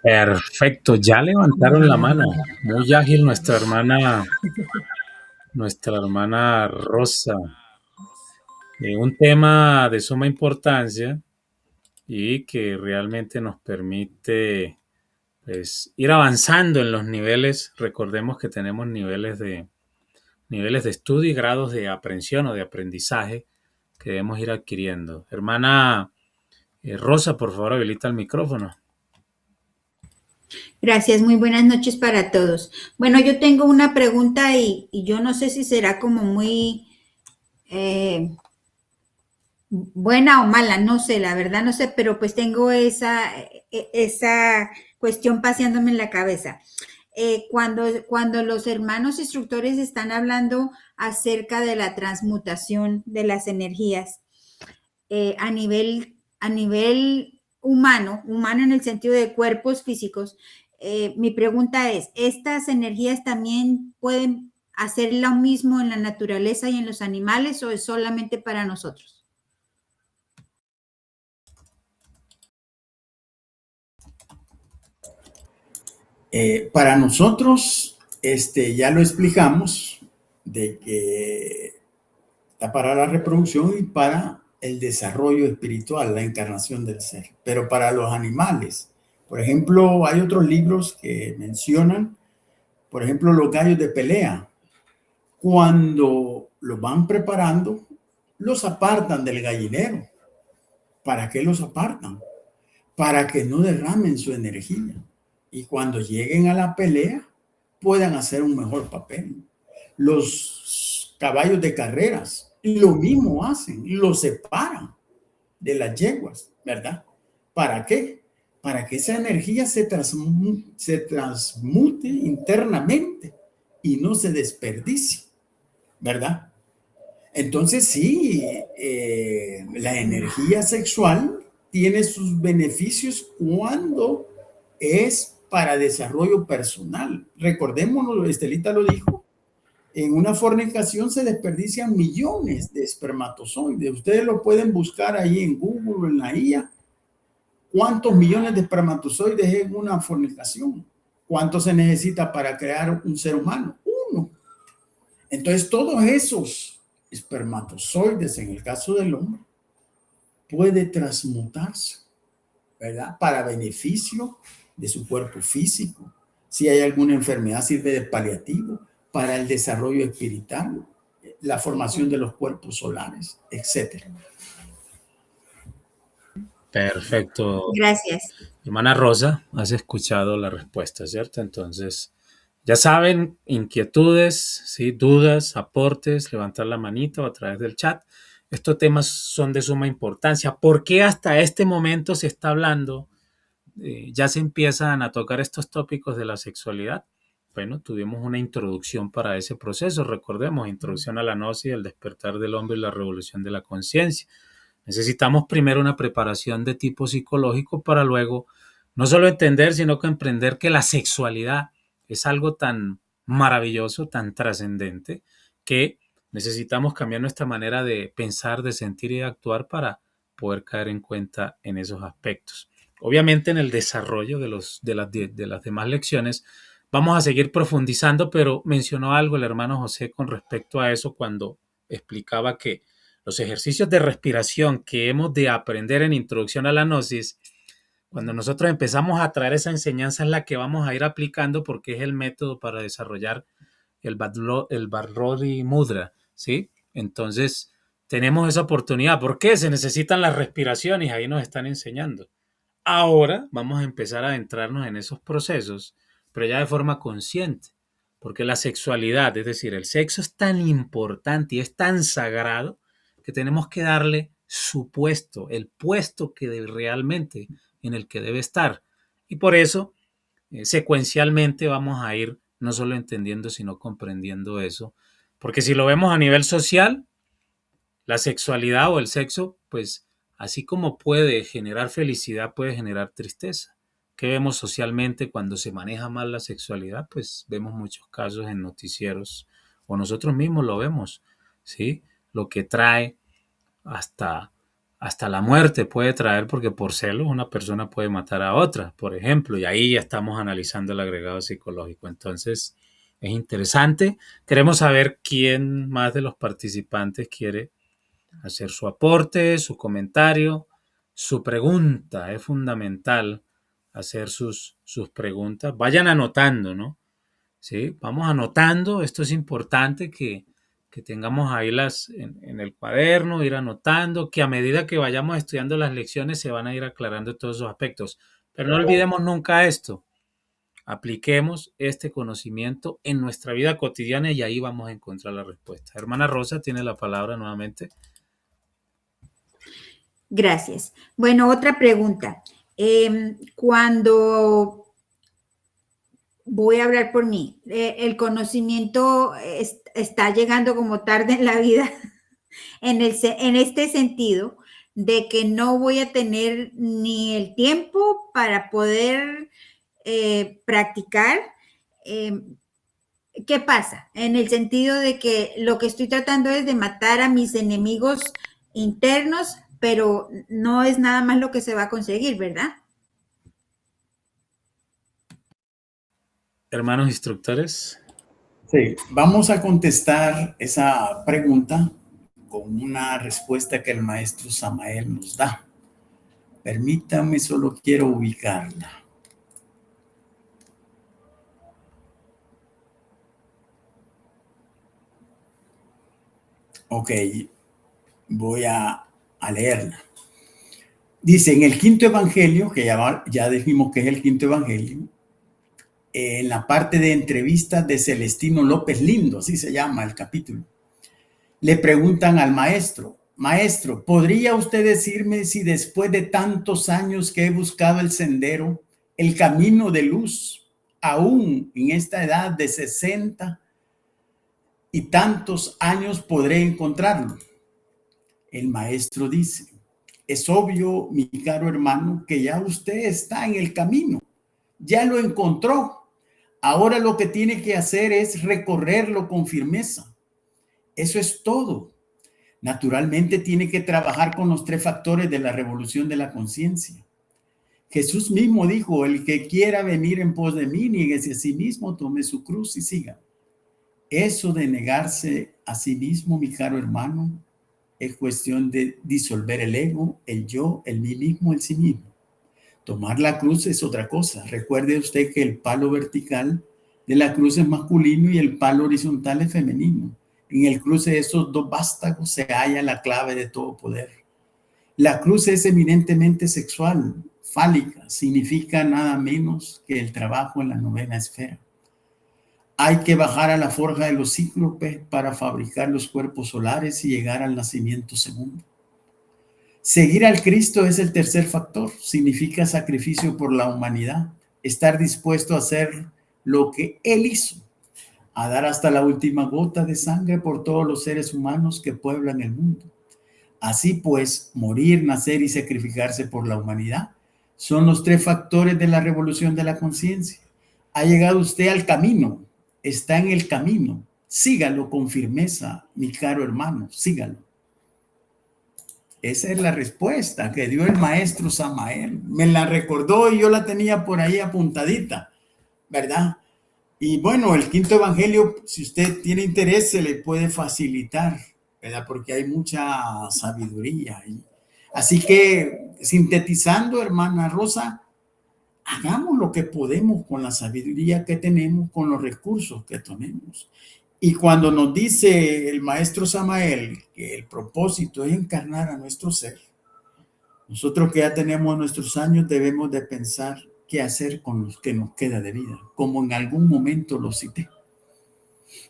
Perfecto, ya levantaron la mano. Muy ágil nuestra hermana Rosa. Un tema de suma importancia y que realmente nos permite pues, ir avanzando en los niveles. Recordemos que tenemos niveles de estudio y grados de aprehensión o de aprendizaje que debemos ir adquiriendo. Hermana Rosa, por favor, habilita el micrófono. Gracias, muy buenas noches para todos. Bueno, yo tengo una pregunta y yo no sé si será como muy buena o mala, no sé, la verdad no sé, pero pues tengo esa cuestión paseándome en la cabeza. Cuando los hermanos instructores están hablando acerca de la transmutación de las energías a nivel humano en el sentido de cuerpos físicos, mi pregunta es, ¿estas energías también pueden hacer lo mismo en la naturaleza y en los animales o es solamente para nosotros? Para nosotros, ya lo explicamos, de que está para la reproducción y para el desarrollo espiritual, la encarnación del ser. Pero para los animales, por ejemplo, hay otros libros que mencionan, por ejemplo, los gallos de pelea. Cuando los van preparando, los apartan del gallinero. ¿Para qué los apartan? Para que no derramen su energía. Y cuando lleguen a la pelea, puedan hacer un mejor papel. Los caballos de carreras, lo mismo hacen, los separan de las yeguas, ¿verdad? ¿Para qué? Para que esa energía se transmute internamente y no se desperdicie, ¿verdad? Entonces sí, la energía sexual tiene sus beneficios cuando es para desarrollo personal. Recordémonos, Estelita lo dijo, en una fornicación se desperdician millones de espermatozoides. Ustedes lo pueden buscar ahí en Google o en la IA. ¿Cuántos millones de espermatozoides en una fornicación? ¿Cuánto se necesita para crear un ser humano? Uno. Entonces, todos esos espermatozoides, en el caso del hombre, puede transmutarse, ¿verdad? Para beneficio de su cuerpo físico. Si hay alguna enfermedad, sirve de paliativo para el desarrollo espiritual, la formación de los cuerpos solares, etc. Perfecto. Gracias. Hermana Rosa, has escuchado la respuesta, ¿cierto? Entonces, ya saben, inquietudes, ¿sí? Dudas, aportes, levantar la manita o a través del chat. Estos temas son de suma importancia. ¿Por qué hasta este momento se está hablando? Ya se empiezan a tocar estos tópicos de la sexualidad. Bueno, tuvimos una introducción para ese proceso. Recordemos, introducción a la gnosis, el despertar del hombre y la revolución de la conciencia. Necesitamos primero una preparación de tipo psicológico para luego no solo entender, sino comprender que la sexualidad es algo tan maravilloso, tan trascendente, que necesitamos cambiar nuestra manera de pensar, de sentir y de actuar para poder caer en cuenta en esos aspectos. Obviamente en el desarrollo de las demás lecciones vamos a seguir profundizando, pero mencionó algo el hermano José con respecto a eso cuando explicaba que los ejercicios de respiración que hemos de aprender en Introducción a la Gnosis, cuando nosotros empezamos a traer esa enseñanza es la que vamos a ir aplicando porque es el método para desarrollar el Vajradhari Mudra, ¿sí? Entonces, tenemos esa oportunidad. ¿Por qué? Se necesitan las respiraciones y ahí nos están enseñando. Ahora vamos a empezar a adentrarnos en esos procesos, pero ya de forma consciente, porque la sexualidad, es decir, el sexo es tan importante y es tan sagrado que tenemos que darle su puesto, el puesto que realmente en el que debe estar. Y por eso, secuencialmente vamos a ir no solo entendiendo, sino comprendiendo eso. Porque si lo vemos a nivel social, la sexualidad o el sexo, pues así como puede generar felicidad, puede generar tristeza. ¿Qué vemos socialmente cuando se maneja mal la sexualidad? Pues vemos muchos casos en noticieros o nosotros mismos lo vemos, ¿sí? Lo que trae hasta la muerte puede traer porque por celos una persona puede matar a otra, por ejemplo, y ahí ya estamos analizando el agregado psicológico. Entonces, es interesante. Queremos saber quién más de los participantes quiere hacer su aporte, su comentario, su pregunta. Es fundamental hacer sus preguntas. Vayan anotando, ¿no? ¿Sí? Vamos anotando. Esto es importante que tengamos ahí en el cuaderno, ir anotando, que a medida que vayamos estudiando las lecciones se van a ir aclarando todos esos aspectos. Pero no olvidemos nunca esto. Apliquemos este conocimiento en nuestra vida cotidiana y ahí vamos a encontrar la respuesta. Hermana Rosa, tiene la palabra nuevamente. Gracias. Bueno, otra pregunta. Cuando voy a hablar por mí, el conocimiento está llegando como tarde en la vida, en este sentido de que no voy a tener ni el tiempo para poder practicar. ¿Qué pasa? En el sentido de que lo que estoy tratando es de matar a mis enemigos internos, pero no es nada más lo que se va a conseguir, ¿verdad? Hermanos instructores. Sí, vamos a contestar esa pregunta con una respuesta que el maestro Samael nos da. Permítame, solo quiero ubicarla. Ok, voy a leerla. Dice, en el quinto evangelio, que ya dijimos que es el quinto evangelio, en la parte de entrevistas de Celestino López Lindo, así se llama el capítulo, le preguntan al maestro, maestro, ¿podría usted decirme si después de tantos años que he buscado el sendero, el camino de luz, aún en esta edad de 60 y tantos años podré encontrarlo? El maestro dice, es obvio, mi caro hermano, que ya usted está en el camino, ya lo encontró. Ahora lo que tiene que hacer es recorrerlo con firmeza. Eso es todo. Naturalmente tiene que trabajar con los 3 factores de la revolución de la conciencia. Jesús mismo dijo, el que quiera venir en pos de mí, niéguese a sí mismo, tome su cruz y siga. Eso de negarse a sí mismo, mi caro hermano, es cuestión de disolver el ego, el yo, el mí mismo, el sí mismo. Tomar la cruz es otra cosa. Recuerde usted que el palo vertical de la cruz es masculino y el palo horizontal es femenino. En el cruce de esos 2 vástagos se halla la clave de todo poder. La cruz es eminentemente sexual, fálica, significa nada menos que el trabajo en la 9ª esfera. Hay que bajar a la forja de los cíclopes para fabricar los cuerpos solares y llegar al nacimiento segundo. Seguir al Cristo es el tercer factor, significa sacrificio por la humanidad, estar dispuesto a hacer lo que Él hizo, a dar hasta la última gota de sangre por todos los seres humanos que pueblan el mundo. Así pues, morir, nacer y sacrificarse por la humanidad son los 3 factores de la revolución de la conciencia. Ha llegado usted al camino, está en el camino, sígalo con firmeza, mi caro hermano, sígalo. Esa es la respuesta que dio el maestro Samael. Me la recordó y yo la tenía por ahí apuntadita, ¿verdad? Y bueno, el quinto evangelio, si usted tiene interés, se le puede facilitar, ¿verdad? Porque hay mucha sabiduría ahí. Así que, sintetizando, hermana Rosa, hagamos lo que podemos con la sabiduría que tenemos, con los recursos que tenemos. Y cuando nos dice el maestro Samael que el propósito es encarnar a nuestro ser, nosotros que ya tenemos nuestros años debemos de pensar qué hacer con los que nos queda de vida, como en algún momento lo cité.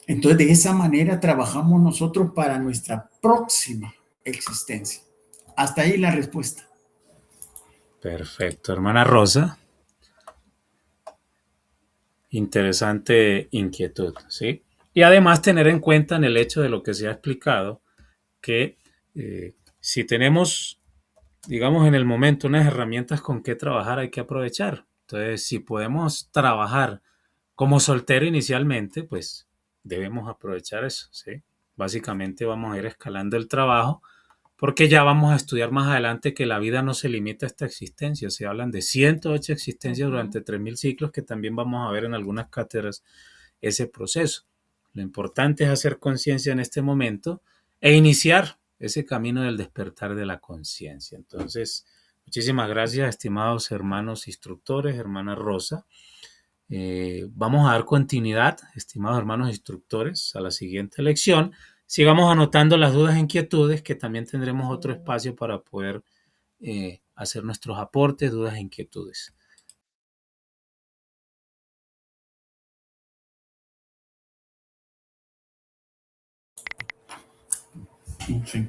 Entonces, de esa manera trabajamos nosotros para nuestra próxima existencia. Hasta ahí la respuesta. Perfecto, hermana Rosa. Interesante inquietud, ¿sí? Y además tener en cuenta en el hecho de lo que se ha explicado, que si tenemos, digamos, en el momento unas herramientas con que trabajar, hay que aprovechar. Entonces, si podemos trabajar como soltero inicialmente, pues debemos aprovechar eso, ¿sí? Básicamente vamos a ir escalando el trabajo porque ya vamos a estudiar más adelante que la vida no se limita a esta existencia. Se hablan de 108 existencias durante 3000 ciclos, que también vamos a ver en algunas cátedras ese proceso. Lo importante es hacer conciencia en este momento e iniciar ese camino del despertar de la conciencia. Entonces, Muchísimas gracias, estimados hermanos instructores, hermana Rosa. Vamos a dar continuidad, estimados hermanos instructores, a la siguiente lección. Sigamos anotando las dudas e inquietudes, que también tendremos otro espacio para poder hacer nuestros aportes, dudas e inquietudes. Sí.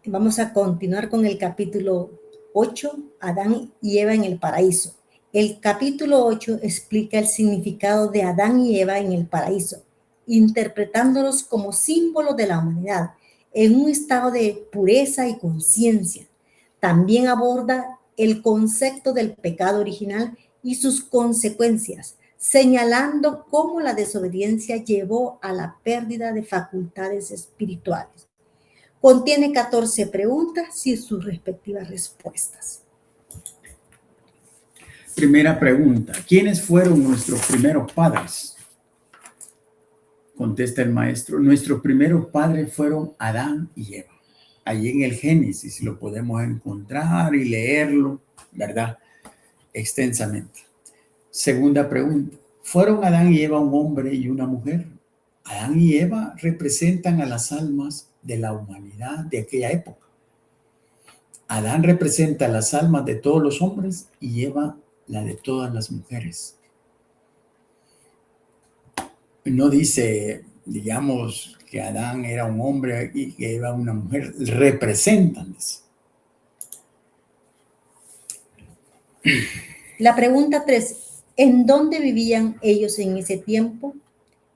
Vamos a continuar con el capítulo 8, Adán y Eva en el paraíso. El capítulo 8 explica el significado de Adán y Eva en el paraíso, interpretándolos como símbolos de la humanidad en un estado de pureza y conciencia. También aborda el concepto del pecado original y sus consecuencias, señalando cómo la desobediencia llevó a la pérdida de facultades espirituales. Contiene 14 preguntas y sus respectivas respuestas. Primera pregunta. ¿Quiénes fueron nuestros primeros padres? Contesta el maestro. Nuestros primeros padres fueron Adán y Eva. Allí en el Génesis lo podemos encontrar y leerlo, ¿verdad? Extensamente. Segunda pregunta. ¿Fueron Adán y Eva un hombre y una mujer? Adán y Eva representan a las almas de la humanidad de aquella época. Adán representa las almas de todos los hombres y Eva la de todas las mujeres. No dice, digamos, que Adán era un hombre y que Eva una mujer. Representan eso. La pregunta 3. ¿En dónde vivían ellos en ese tiempo?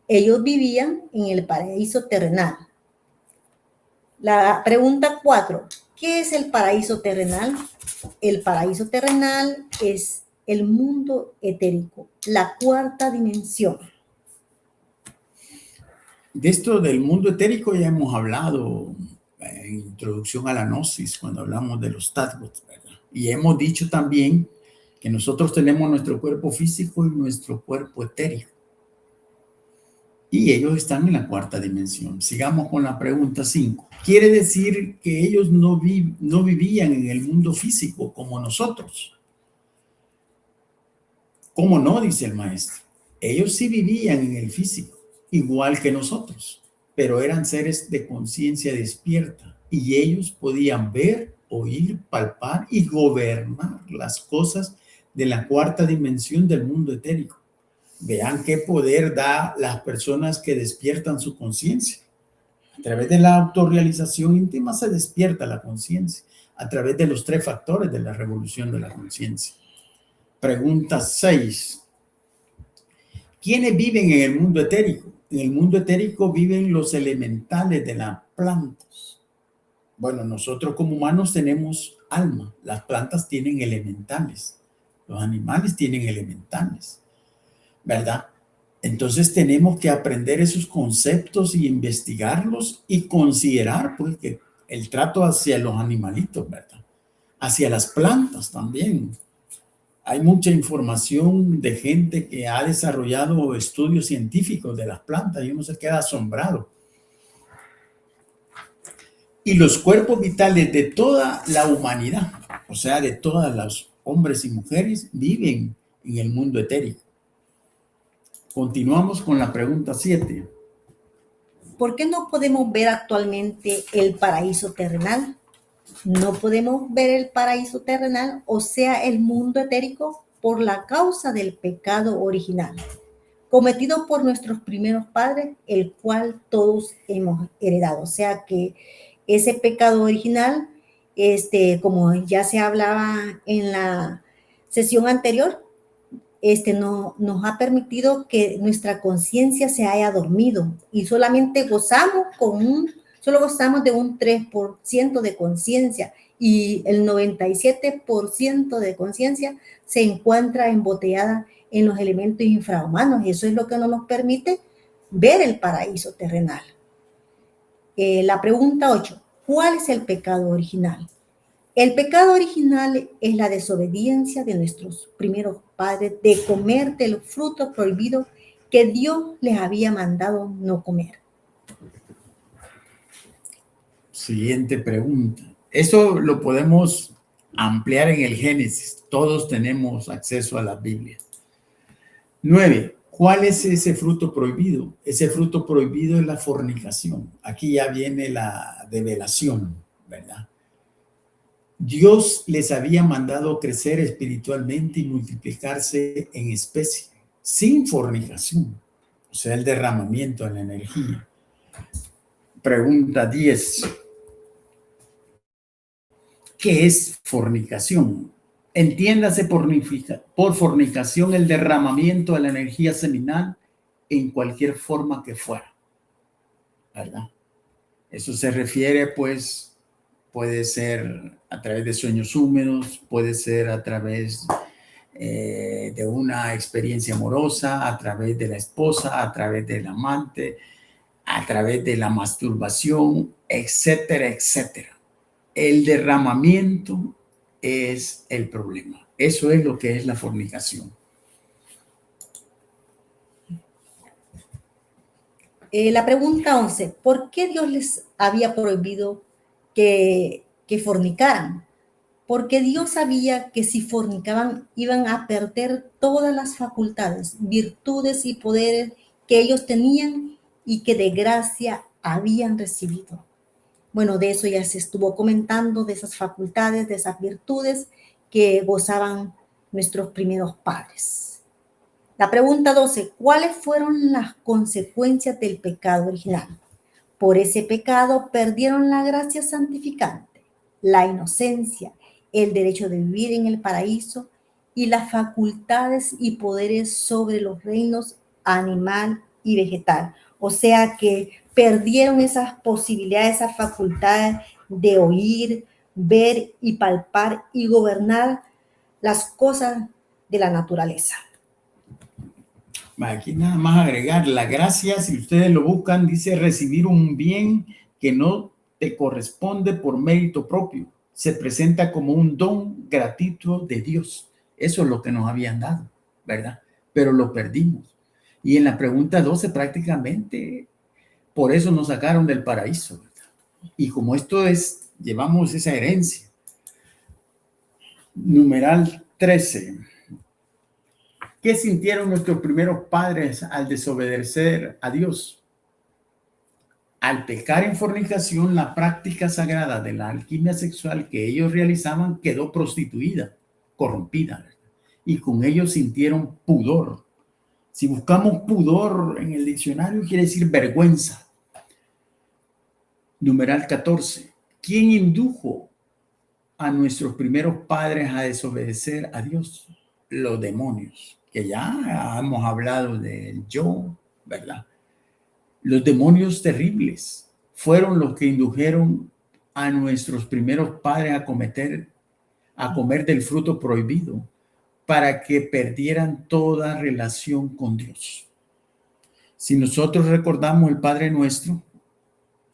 Ellos vivían en el paraíso terrenal. La pregunta 4. ¿Qué es el paraíso terrenal? El paraíso terrenal es el mundo etérico, la cuarta dimensión. De esto del mundo etérico ya hemos hablado en introducción a la gnosis, cuando hablamos de los tathats, ¿verdad? Y hemos dicho también que nosotros tenemos nuestro cuerpo físico y nuestro cuerpo etérico. Y ellos están en la cuarta dimensión. Sigamos con la pregunta 5. Quiere decir que ellos no vivían en el mundo físico como nosotros. ¿Cómo no? Dice el maestro. Ellos sí vivían en el físico, igual que nosotros, pero eran seres de conciencia despierta y ellos podían ver, oír, palpar y gobernar las cosas de la cuarta dimensión del mundo etérico. Vean qué poder da las personas que despiertan su conciencia. A través de la autorrealización íntima se despierta la conciencia, a través de los 3 factores de la revolución de la conciencia. Pregunta 6. ¿Quiénes viven en el mundo etérico? En el mundo etérico viven los elementales de las plantas. Bueno, nosotros como humanos tenemos alma. Las plantas tienen elementales. Los animales tienen elementales, ¿verdad? Entonces tenemos que aprender esos conceptos y investigarlos y considerar, pues, que el trato hacia los animalitos, ¿verdad? Hacia las plantas también. Hay mucha información de gente que ha desarrollado estudios científicos de las plantas y uno se queda asombrado. Y los cuerpos vitales de toda la humanidad, o sea, de todos los hombres y mujeres, viven en el mundo etérico. Continuamos con la pregunta 7. ¿Por qué no podemos ver actualmente el paraíso terrenal? No podemos ver el paraíso terrenal, o sea, el mundo etérico, por la causa del pecado original, cometido por nuestros primeros padres, el cual todos hemos heredado. O sea que ese pecado original, como ya se hablaba en la sesión anterior, no nos ha permitido que nuestra conciencia se haya dormido y solamente solo gozamos de un 3% de conciencia y el 97% de conciencia se encuentra embotellada en los elementos infrahumanos. Eso es lo que no nos permite ver el paraíso terrenal. La pregunta 8. ¿Cuál es el pecado original? El pecado original es la desobediencia de nuestros primeros padres de comer del fruto prohibido que Dios les había mandado no comer. Siguiente pregunta. Eso lo podemos ampliar en el Génesis. Todos tenemos acceso a la Biblia. 9. ¿Cuál es ese fruto prohibido? Ese fruto prohibido es la fornicación. Aquí ya viene la develación, ¿verdad? Dios les había mandado crecer espiritualmente y multiplicarse en especie, sin fornicación, o sea, el derramamiento de la energía. Pregunta 10. ¿Qué es fornicación? Entiéndase por fornicación el derramamiento de la energía seminal en cualquier forma que fuera, ¿verdad? Eso se refiere, pues, puede ser a través de sueños húmedos, puede ser a través de una experiencia amorosa, a través de la esposa, a través del amante, a través de la masturbación, etcétera, etcétera. El derramamiento es el problema. Eso es lo que es la fornicación. La pregunta 11. ¿Por qué Dios les había prohibido que fornicaran? Porque Dios sabía que si fornicaban iban a perder todas las facultades, virtudes y poderes que ellos tenían y que de gracia habían recibido. Bueno, de eso ya se estuvo comentando, de esas facultades, de esas virtudes que gozaban nuestros primeros padres. La pregunta 12. ¿Cuáles fueron las consecuencias del pecado original? Por ese pecado perdieron la gracia santificante, la inocencia, el derecho de vivir en el paraíso y las facultades y poderes sobre los reinos animal y vegetal. O sea que perdieron esas posibilidades, esas facultades de oír, ver y palpar y gobernar las cosas de la naturaleza. Aquí nada más agregar, la gracia, si ustedes lo buscan, dice recibir un bien que no te corresponde por mérito propio. Se presenta como un don gratuito de Dios. Eso es lo que nos habían dado, ¿verdad? Pero lo perdimos. Y en la pregunta 12 prácticamente por eso nos sacaron del paraíso, ¿verdad? Y como esto es, llevamos esa herencia. Numeral 13. ¿Qué sintieron nuestros primeros padres al desobedecer a Dios? Al pecar en fornicación, la práctica sagrada de la alquimia sexual que ellos realizaban quedó prostituida, corrompida, ¿verdad? Y con ellos sintieron pudor. Si buscamos pudor en el diccionario, quiere decir vergüenza. Numeral 14. ¿Quién indujo a nuestros primeros padres a desobedecer a Dios? Los demonios, que ya hemos hablado del yo, ¿verdad? Los demonios terribles fueron los que indujeron a nuestros primeros padres a comer del fruto prohibido para que perdieran toda relación con Dios. Si nosotros recordamos el Padre Nuestro,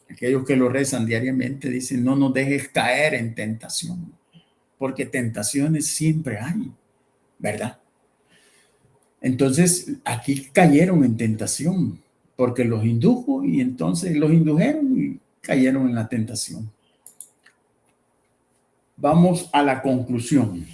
aquellos que lo rezan diariamente dicen, no nos dejes caer en tentación, porque tentaciones siempre hay, ¿verdad? Entonces, aquí cayeron en tentación, porque los indujo y entonces los indujeron y cayeron en la tentación. Vamos a la conclusión.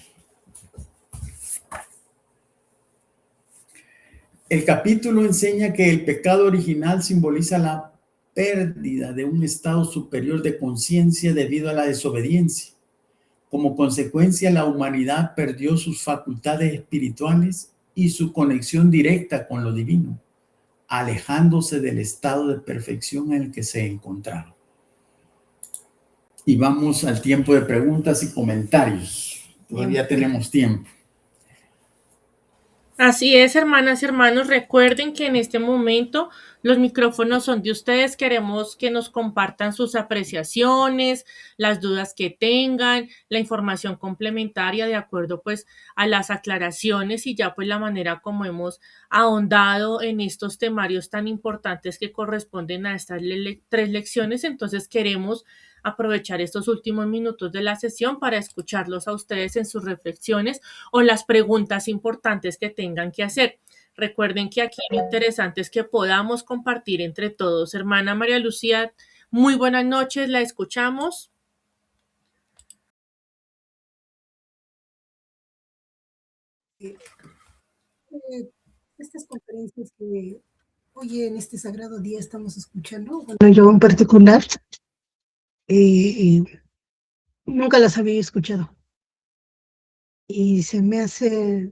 El capítulo enseña que el pecado original simboliza la pérdida de un estado superior de conciencia debido a la desobediencia. Como consecuencia, la humanidad perdió sus facultades espirituales y su conexión directa con lo divino, alejándose del estado de perfección en el que se encontraba. Y vamos al tiempo de preguntas y comentarios. Todavía tenemos tiempo. Así es, hermanas y hermanos, recuerden que en este momento los micrófonos son de ustedes. Queremos que nos compartan sus apreciaciones, las dudas que tengan, la información complementaria de acuerdo pues a las aclaraciones y ya pues la manera como hemos ahondado en estos temarios tan importantes que corresponden a estas 3 lecciones. Entonces queremos aprovechar estos últimos minutos de la sesión para escucharlos a ustedes en sus reflexiones o las preguntas importantes que tengan que hacer. Recuerden que aquí lo interesante es que podamos compartir entre todos. Hermana María Lucía, muy buenas noches, la escuchamos. Estas conferencias que hoy en este sagrado día estamos escuchando, bueno, yo en particular, nunca las había escuchado y se me hace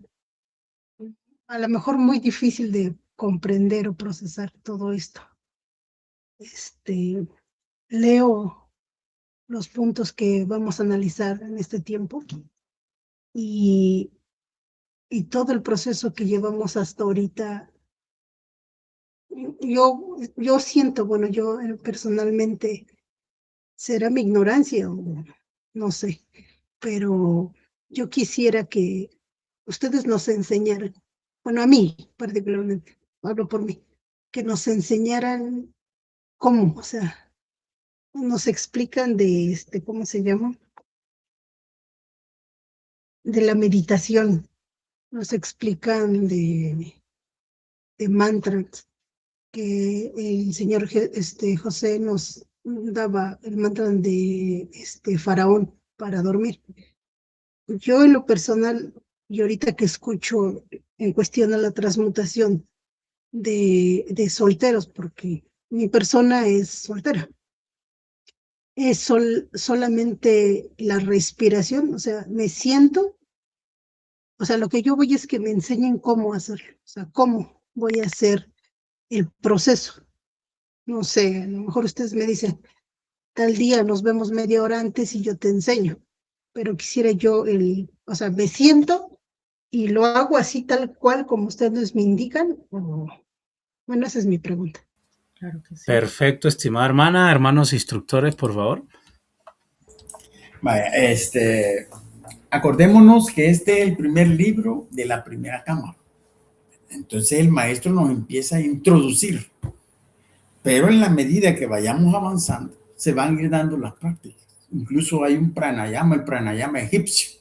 a lo mejor muy difícil de comprender o procesar todo esto. Leo los puntos que vamos a analizar en este tiempo y todo el proceso que llevamos hasta ahorita. Yo siento, bueno, yo personalmente, será mi ignorancia o no sé, pero yo quisiera que ustedes nos enseñaran, bueno, a mí particularmente, hablo por mí, que nos enseñaran cómo, o sea, nos explican de ¿cómo se llama? De la meditación, nos explican de mantras, que el señor José nos daba el mantra de Faraón para dormir. Yo en lo personal, y ahorita que escucho en cuestión a la transmutación de solteros, porque mi persona es soltera, es solamente la respiración, o sea, me siento, o sea, lo que yo voy es que me enseñen cómo hacerlo, o sea, cómo voy a hacer el proceso. No sé, a lo mejor ustedes me dicen, tal día nos vemos media hora antes y yo te enseño, pero quisiera yo o sea, me siento y lo hago así tal cual como ustedes me indican. Bueno, esa es mi pregunta. Claro que sí. Perfecto, estimada hermana. Hermanos instructores, por favor. Vaya, acordémonos que este es el primer libro de la primera cámara. Entonces el maestro nos empieza a introducir, pero en la medida que vayamos avanzando, se van a ir dando las prácticas. Incluso hay un pranayama, el pranayama egipcio,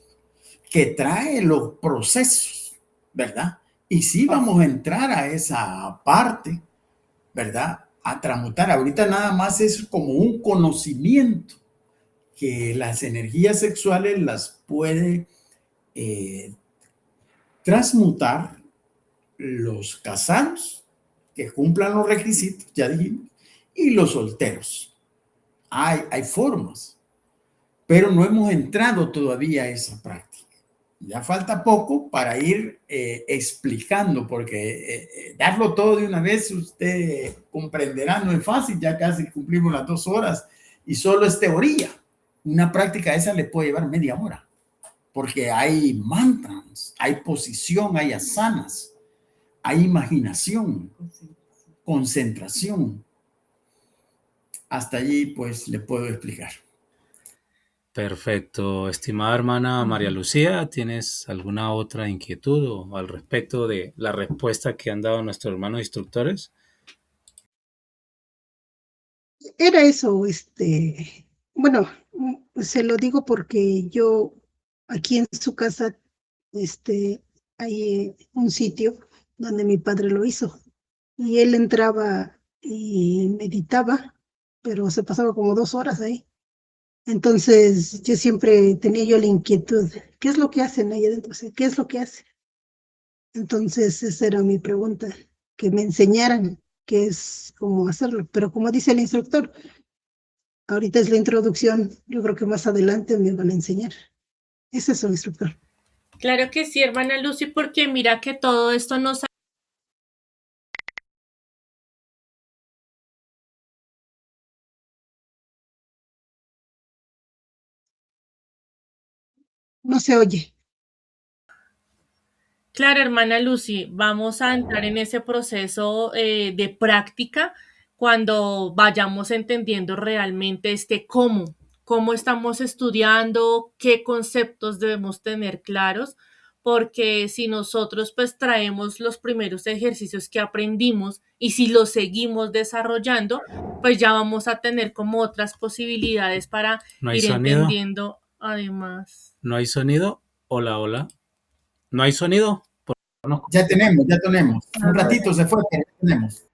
que trae los procesos, ¿verdad? Y sí vamos a entrar a esa parte, ¿verdad? A transmutar. Ahorita nada más es como un conocimiento que las energías sexuales las puede transmutar los casados que cumplan los requisitos, ya dijimos, y los solteros. Hay formas, pero no hemos entrado todavía a esa práctica. Ya falta poco para ir explicando, porque darlo todo de una vez, usted comprenderá, no es fácil, ya casi cumplimos las 2 horas y solo es teoría. Una práctica esa le puede llevar media hora, porque hay mantras, hay posición, hay asanas, hay imaginación, concentración. Hasta allí, pues, le puedo explicar. Perfecto. Estimada hermana María Lucía, ¿tienes alguna otra inquietud o al respecto de la respuesta que han dado nuestros hermanos instructores? Era eso, bueno, se lo digo porque yo aquí en su casa, hay un sitio donde mi padre lo hizo y él entraba y meditaba, pero se pasaba como 2 horas ahí. Entonces yo siempre tenía yo la inquietud, ¿qué es lo que hacen ahí adentro? O sea, ¿qué es lo que hacen? Entonces esa era mi pregunta, que me enseñaran qué es cómo hacerlo, pero como dice el instructor, ahorita es la introducción, yo creo que más adelante me van a enseñar. Ese es el instructor. Claro que sí, hermana Lucy, porque mira que todo esto nos... No se oye. Claro, hermana Lucy, vamos a entrar en ese proceso de práctica cuando vayamos entendiendo realmente cómo estamos estudiando, qué conceptos debemos tener claros, porque si nosotros pues traemos los primeros ejercicios que aprendimos y si los seguimos desarrollando, pues ya vamos a tener como otras posibilidades para ¿No hay ir sonido? entendiendo además. ¿No hay sonido? Hola, hola. ¿No hay sonido? Ya tenemos. Un ratito se fue, pero ya tenemos.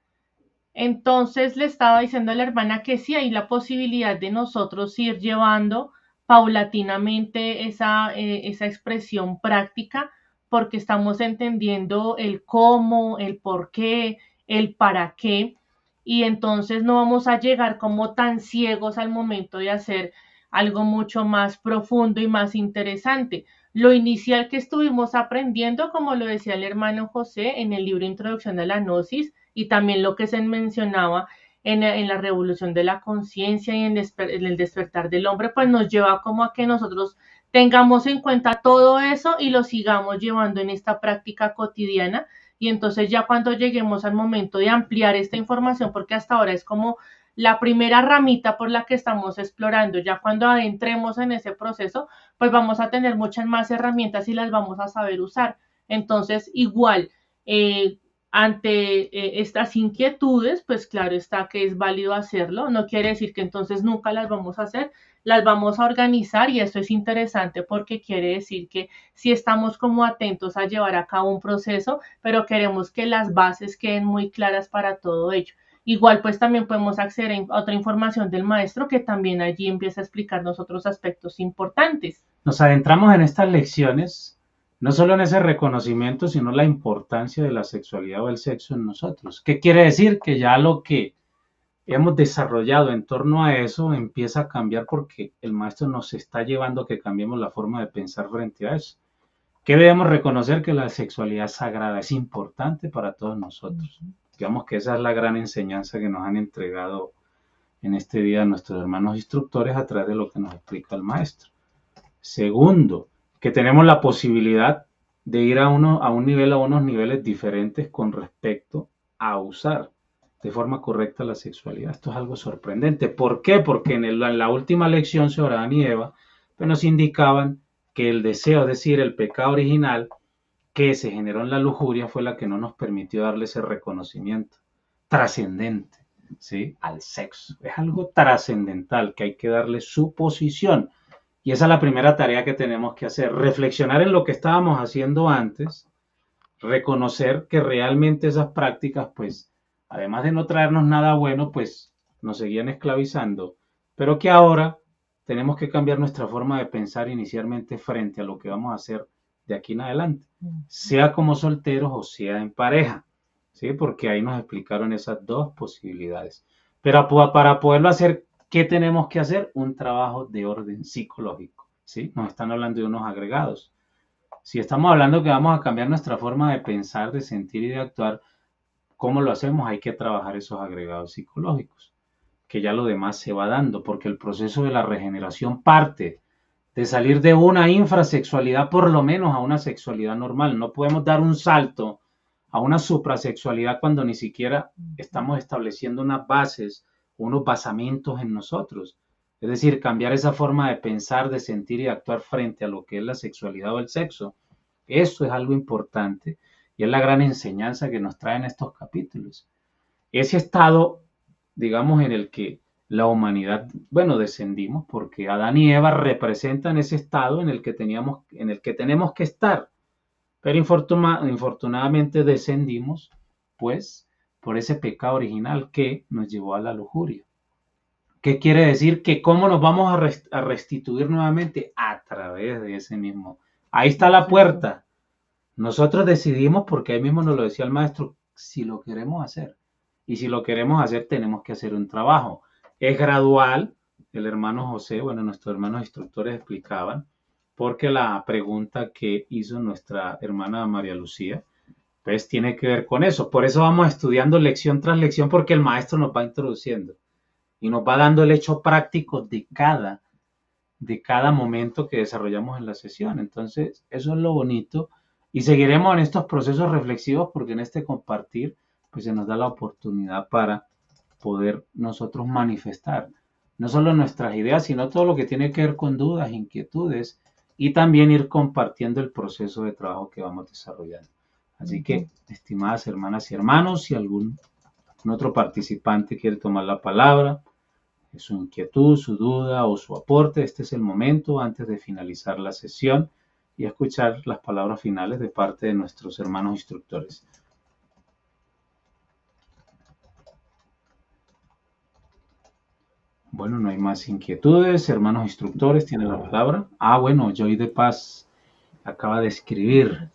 Entonces le estaba diciendo a la hermana que sí hay la posibilidad de nosotros ir llevando paulatinamente esa expresión práctica porque estamos entendiendo el cómo, el por qué, el para qué, y entonces no vamos a llegar como tan ciegos al momento de hacer algo mucho más profundo y más interesante. Lo inicial que estuvimos aprendiendo, como lo decía el hermano José en el libro Introducción a la Gnosis, y también lo que se mencionaba en la revolución de la conciencia y en el despertar del hombre, pues nos lleva como a que nosotros tengamos en cuenta todo eso y lo sigamos llevando en esta práctica cotidiana. Y entonces ya cuando lleguemos al momento de ampliar esta información, porque hasta ahora es como la primera ramita por la que estamos explorando, ya cuando adentremos en ese proceso, pues vamos a tener muchas más herramientas y las vamos a saber usar. Entonces, igual, ante estas inquietudes, pues claro está que es válido hacerlo. No quiere decir que entonces nunca las vamos a hacer, las vamos a organizar, y esto es interesante porque quiere decir que sí estamos como atentos a llevar a cabo un proceso, pero queremos que las bases queden muy claras para todo ello. Igual pues también podemos acceder a otra información del maestro que también allí empieza a explicarnos otros aspectos importantes. Nos adentramos en estas lecciones, no solo en ese reconocimiento, sino la importancia de la sexualidad o el sexo en nosotros. ¿Qué quiere decir? Que ya lo que hemos desarrollado en torno a eso empieza a cambiar porque el maestro nos está llevando a que cambiemos la forma de pensar frente a eso. ¿Qué debemos reconocer? Que la sexualidad sagrada es importante para todos nosotros. Digamos que esa es la gran enseñanza que nos han entregado en este día nuestros hermanos instructores a través de lo que nos explica el maestro. Segundo, que tenemos la posibilidad de ir a unos niveles diferentes con respecto a usar de forma correcta la sexualidad. Esto es algo sorprendente. ¿Por qué? Porque en la última lección sobre Adán y Eva pues nos indicaban que el deseo, es decir, el pecado original que se generó en la lujuria, fue la que no nos permitió darle ese reconocimiento trascendente, ¿sí?, al sexo. Es algo trascendental que hay que darle su posición. Y esa es la primera tarea que tenemos que hacer, reflexionar en lo que estábamos haciendo antes, reconocer que realmente esas prácticas, pues, además de no traernos nada bueno, pues nos seguían esclavizando, pero que ahora tenemos que cambiar nuestra forma de pensar inicialmente frente a lo que vamos a hacer de aquí en adelante, sea como solteros o sea en pareja, ¿sí? Porque ahí nos explicaron esas dos posibilidades. Pero para poderlo hacer, ¿qué tenemos que hacer? Un trabajo de orden psicológico, ¿sí? Nos están hablando de unos agregados. Si estamos hablando que vamos a cambiar nuestra forma de pensar, de sentir y de actuar, ¿cómo lo hacemos? Hay que trabajar esos agregados psicológicos, que ya lo demás se va dando, porque el proceso de la regeneración parte de salir de una infrasexualidad por lo menos a una sexualidad normal. No podemos dar un salto a una suprasexualidad cuando ni siquiera estamos estableciendo unas bases, unos basamentos en nosotros. Es decir, cambiar esa forma de pensar, de sentir y de actuar frente a lo que es la sexualidad o el sexo. Eso es algo importante y es la gran enseñanza que nos traen estos capítulos. Ese estado, digamos, en el que la humanidad, bueno, descendimos porque Adán y Eva representan ese estado en el que tenemos que estar, pero infortunadamente descendimos, pues, por ese pecado original que nos llevó a la lujuria. ¿Qué quiere decir? Que cómo nos vamos a restituir nuevamente a través de ese mismo. Ahí está la puerta. Nosotros decidimos, porque ahí mismo nos lo decía el maestro, si lo queremos hacer. Y si lo queremos hacer, tenemos que hacer un trabajo. Es gradual. El hermano José, bueno, nuestros hermanos instructores explicaban, porque la pregunta que hizo nuestra hermana María Lucía, pues tiene que ver con eso. Por eso vamos estudiando lección tras lección, porque el maestro nos va introduciendo y nos va dando el hecho práctico de cada momento que desarrollamos en la sesión. Entonces, eso es lo bonito. Y seguiremos en estos procesos reflexivos porque en este compartir pues se nos da la oportunidad para poder nosotros manifestar no solo nuestras ideas, sino todo lo que tiene que ver con dudas, inquietudes y también ir compartiendo el proceso de trabajo que vamos desarrollando. Así que, estimadas hermanas y hermanos, si algún otro participante quiere tomar la palabra, su inquietud, su duda o su aporte, este es el momento antes de finalizar la sesión y escuchar las palabras finales de parte de nuestros hermanos instructores. Bueno, no hay más inquietudes. Hermanos instructores, tienen la palabra. Bueno, Joy de Paz acaba de escribir.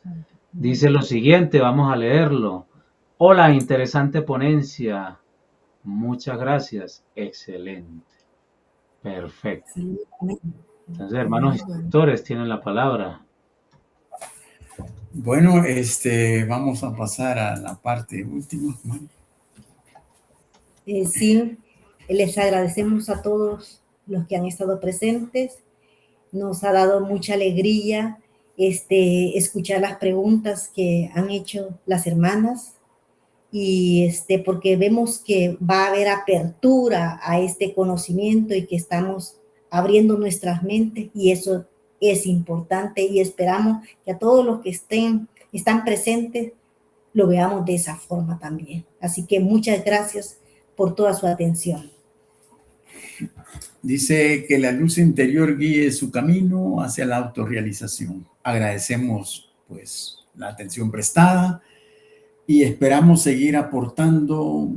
Dice lo siguiente, vamos a leerlo. Hola, interesante ponencia. Muchas gracias. Excelente. Perfecto. Entonces, hermanos instructores, tienen la palabra. Bueno, vamos a pasar a la parte última. Sí, les agradecemos a todos los que han estado presentes. Nos ha dado mucha alegría escuchar las preguntas que han hecho las hermanas y porque vemos que va a haber apertura a este conocimiento y que estamos abriendo nuestras mentes y eso es importante y esperamos que a todos los que están presentes lo veamos de esa forma también. Así que muchas gracias por toda su atención. Dice que la luz interior guíe su camino hacia la autorrealización. Agradecemos pues la atención prestada y esperamos seguir aportando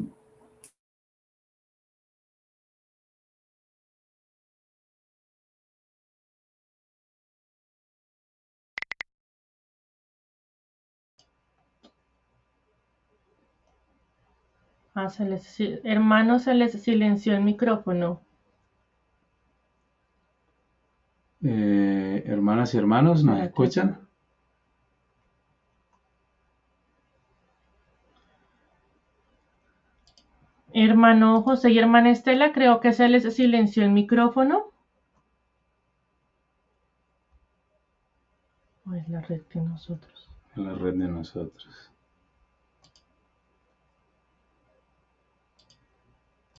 Hermano, se les silenció el micrófono. Hermanas y hermanos, ¿nos escuchan? Hermano José y hermana Estela, creo que se les silenció el micrófono. ¿O es la red de nosotros? La red de nosotros.